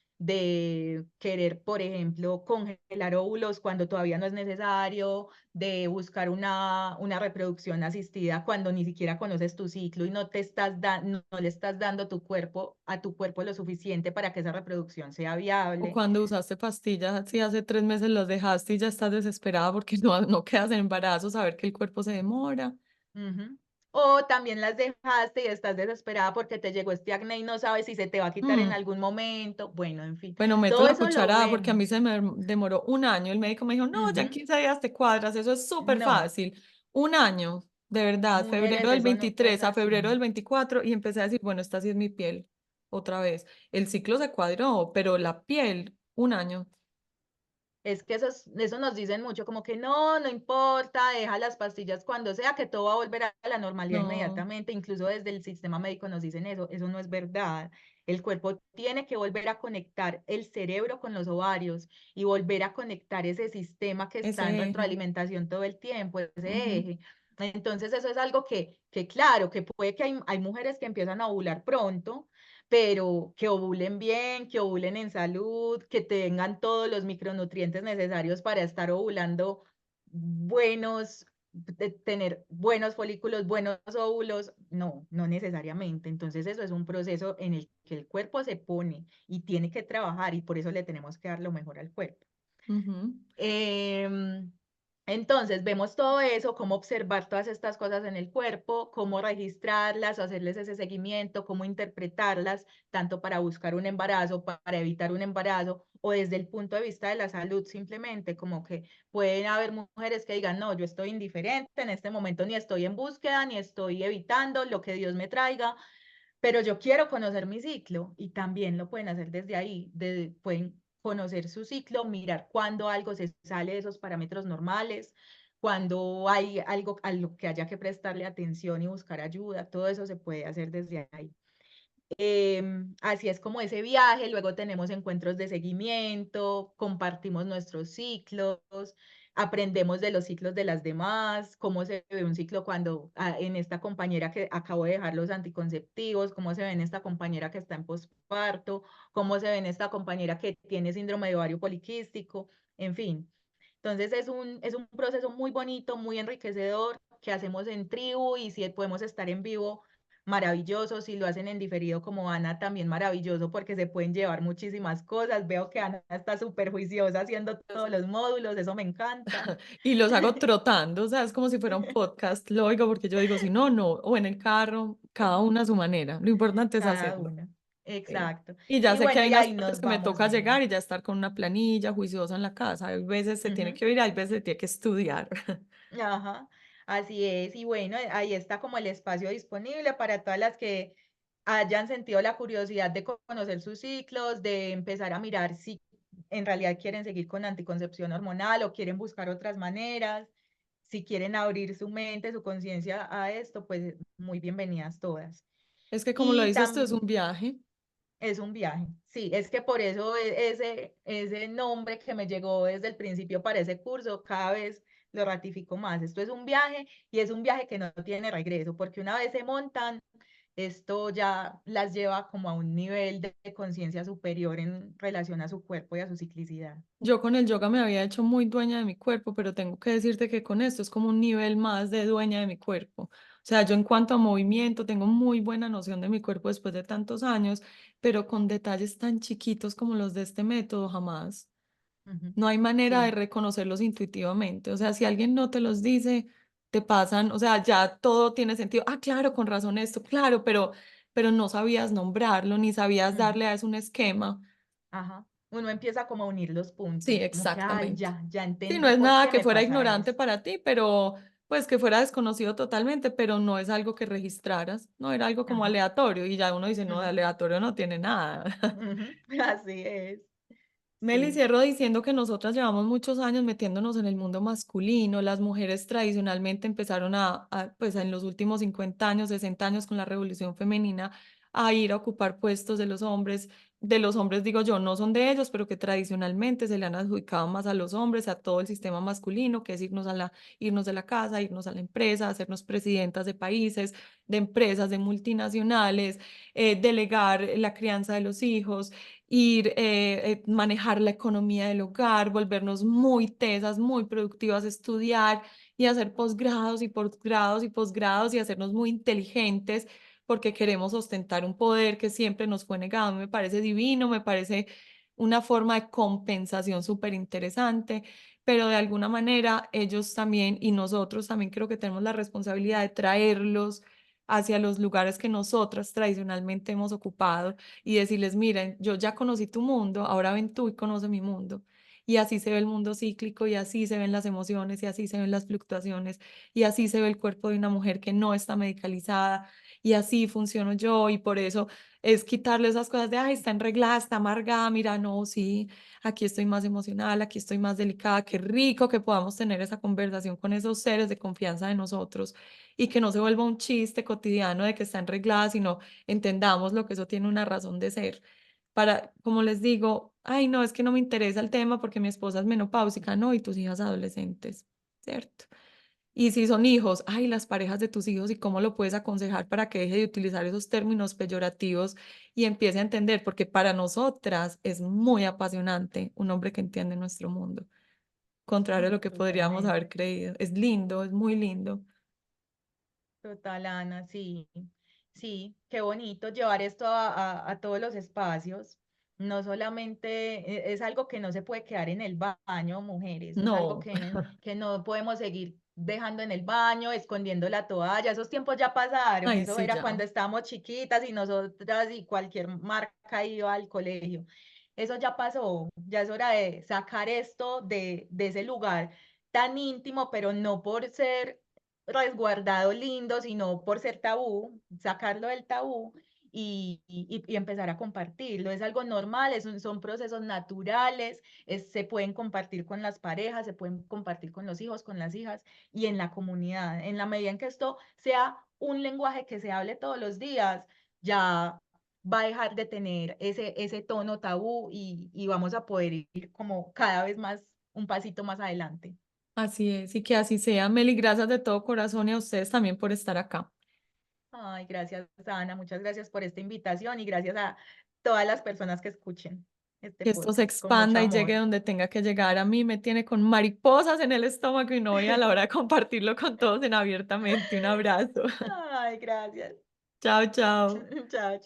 querer, por ejemplo, congelar óvulos cuando todavía no es necesario, de buscar una reproducción asistida cuando ni siquiera conoces tu ciclo y no le estás dando a tu cuerpo lo suficiente para que esa reproducción sea
o
viable.
cuando usaste pastillas, si hace 3 meses las dejaste y ya estás desesperada porque no quedas en embarazo, saber que el cuerpo se demora.
Ujú. O también las dejaste y estás desesperada porque te llegó este acné y no sabes si se te va a quitar en
Mm,
algún momento. Bueno, en fin,
Bueno, meto
todo
la
eso lo
cucharada porque a mí
vemos.
se me demoró un año. El médico me dijo, no, ya en
Ujú.
15 días te cuadras, eso es súper
No,
fácil. Un año, de verdad, febrero
mujeres,
del
eso no es
23 a febrero
así.
del 24 y empecé a decir, bueno, esta sí es mi piel, otra vez. El ciclo se cuadró, pero la piel, un año.
Es que eso nos dicen mucho, como que no, no importa, deja las pastillas cuando sea, que todo va a volver a la normalidad
No,
inmediatamente. Incluso desde el sistema médico nos dicen eso no es verdad. El cuerpo tiene que volver a conectar el cerebro con los ovarios y volver a conectar ese sistema que está en
ese eje.
retroalimentación todo el tiempo, ese
Ujú.
eje. Entonces eso es algo que claro, que puede que hay mujeres que empiezan a ovular pronto, pero que ovulen bien, que ovulen en salud, que tengan todos los micronutrientes necesarios para estar ovulando buenos, de tener buenos folículos, buenos óvulos, no, no necesariamente. Entonces eso es un proceso en el que el cuerpo se pone y tiene que trabajar y por eso le tenemos que dar lo mejor al cuerpo.
Ujú.
Em, entonces, vemos todo eso, cómo observar todas estas cosas en el cuerpo, cómo registrarlas, hacerles ese seguimiento, cómo interpretarlas, tanto para buscar un embarazo, para evitar un embarazo, o desde el punto de vista de la salud, simplemente como que pueden haber mujeres que digan, no, yo estoy indiferente, en este momento ni estoy en búsqueda, ni estoy evitando lo que Dios me traiga, pero yo quiero conocer mi ciclo y también lo pueden hacer desde ahí, pueden conocer su ciclo, mirar cuándo algo se sale de esos parámetros normales, cuando hay algo a lo que haya que prestarle atención y buscar ayuda, todo eso se puede hacer desde ahí. Así es como ese viaje, luego tenemos encuentros de seguimiento, compartimos nuestros ciclos, aprendemos de los ciclos de las demás, cómo se ve un ciclo cuando en esta compañera que acabo de dejar los anticonceptivos, cómo se ve en esta compañera que está en posparto, cómo se ve en esta compañera que tiene síndrome de ovario poliquístico, en fin. Entonces es un proceso muy bonito, muy enriquecedor que hacemos en tribu y si podemos estar en vivo maravilloso, si lo hacen en diferido como Ana, también maravilloso porque se pueden llevar muchísimas cosas. Veo que Ana está súper juiciosa haciendo todos los módulos, eso me encanta.
Y los hago trotando, o sea, es como si fuera un podcast, lo oigo porque yo digo, si no, no, o en el carro, cada una a su manera, lo importante es
Cada
hacerlo.
una.
Sí.
Exacto.
Y ya
Y
sé que
bueno,
hay
y
unas
ahí
partes
nos
que me
vamos
toca
viendo.
llegar y ya estar con una planilla juiciosa en la casa, hay veces se tiene
Ujú.
que ir, hay veces se tiene que estudiar.
Ajá, así es. Y bueno, ahí está como el espacio disponible para todas las que hayan sentido la curiosidad de conocer sus ciclos, de empezar a mirar si en realidad quieren seguir con anticoncepción hormonal o quieren buscar otras maneras, si quieren abrir su mente, su conciencia a esto, pues muy bienvenidas todas.
Es que como lo
Y
dices tú, es
también
un viaje.
es un viaje, sí, es que por eso ese nombre que me llegó desde el principio para ese curso, cada vez lo ratifico más. Esto es un viaje y es un viaje que no tiene regreso, porque una vez se montan, esto ya las lleva como a un nivel de conciencia superior en relación a su cuerpo y a su ciclicidad.
Yo con el yoga me había hecho muy dueña de mi cuerpo, pero tengo que decirte que con esto es como un nivel más de dueña de mi cuerpo. O sea, yo en cuanto a movimiento tengo muy buena noción de mi cuerpo después de tantos años, pero con detalles tan chiquitos como los de este método jamás.
Ujú.
No hay manera de
Sí,
reconocerlos intuitivamente. O sea, si alguien no te los dice, te pasan, o sea, ya todo tiene sentido. Ah, claro, con razón esto, claro, pero no sabías nombrarlo, ni sabías
ujú,
darle a eso un esquema.
ajá. Uno empieza como a unir los
Sí,
puntos, como que, ay,
exactamente.
ya
Sí, no
entendí
es
por
nada
qué
que
me
fuera
pasa
ignorante
esto.
para ti, pero pues que fuera desconocido totalmente, pero no es algo que registraras, no era algo como
Ajá.
aleatorio y ya uno dice, no, de
Ujú,
aleatorio no tiene nada.
ujú. Así es,
Meli,
sí.
cierro diciendo que nosotras llevamos muchos años metiéndonos en el mundo masculino. Las mujeres tradicionalmente empezaron pues en los últimos 50 años, 60 años con la revolución femenina, a ir a ocupar puestos de los hombres. De los hombres, digo yo, no son de ellos, pero que tradicionalmente se le han adjudicado más a los hombres, a todo el sistema masculino, que es irnos de la casa, irnos a la empresa, hacernos presidentas de países, de empresas, de multinacionales, delegar la crianza de los hijos manejar la economía del hogar, volvernos muy tesas, muy productivas, estudiar y hacer posgrados y posgrados y posgrados y hacernos muy inteligentes porque queremos ostentar un poder que siempre nos fue negado. Me parece divino, me parece una forma de compensación súper interesante, pero de alguna manera ellos también y nosotros también creo que tenemos la responsabilidad de traerlos hacia los lugares que nosotras tradicionalmente hemos ocupado y decirles, miren, yo ya conocí tu mundo, ahora ven tú y conoce mi mundo. Y así se ve el mundo cíclico y así se ven las emociones y así se ven las fluctuaciones y así se ve el cuerpo de una mujer que no está medicalizada y así funciono yo y por eso es quitarle esas cosas de, ay, está enreglada, está amargada, mira, no, sí, aquí estoy más emocional, aquí estoy más delicada, qué rico que podamos tener esa conversación con esos seres de confianza de nosotros y que no se vuelva un chiste cotidiano de que está enreglada, sino entendamos lo que eso tiene una razón de ser. Para, como les digo, ay, no, es que no me interesa el tema porque mi esposa es menopáusica, no, y tus hijas adolescentes, ¿cierto? Y si son hijos, ay, las parejas de tus hijos y cómo lo puedes aconsejar para que deje de utilizar esos términos peyorativos y empiece a entender, porque para nosotras es muy apasionante un hombre que entiende nuestro mundo. contrario a lo que podríamos
Totalmente.
haber creído. Es lindo, es muy lindo.
Total, Ana, sí, sí, qué bonito llevar esto a todos los espacios. No solamente es algo que no se puede quedar en el baño, mujeres, es algo
No,
que no podemos seguir dejando en el baño, escondiendo la toalla. Esos tiempos ya pasaron,
ay,
eso
sí,
era
ya.
cuando estábamos chiquitas y nosotras y cualquier marca iba al colegio. Eso ya pasó, ya es hora de sacar esto de ese lugar tan íntimo, pero no por ser resguardado lindo, sino por ser tabú, sacarlo del tabú y empezar a compartirlo. Es algo normal, son procesos naturales, se pueden compartir con las parejas, se pueden compartir con los hijos, con las hijas y en la comunidad. En la medida en que esto sea un lenguaje que se hable todos los días, ya va a dejar de tener ese tono tabú y vamos a poder ir como cada vez más, un pasito más adelante.
Así es, y que así sea. Meli, gracias de todo corazón y a ustedes también por estar acá.
Ay, gracias, Ana. Muchas gracias por esta invitación y gracias a todas las personas que escuchen este
Que esto se
podcast con mucho
expanda y llegue
amor.
donde tenga que llegar. A mí me tiene con mariposas en el estómago y no voy a la hora de compartirlo con todos en abiertamente. Un abrazo.
Ay, gracias.
Chao, chao.
Chao, chao.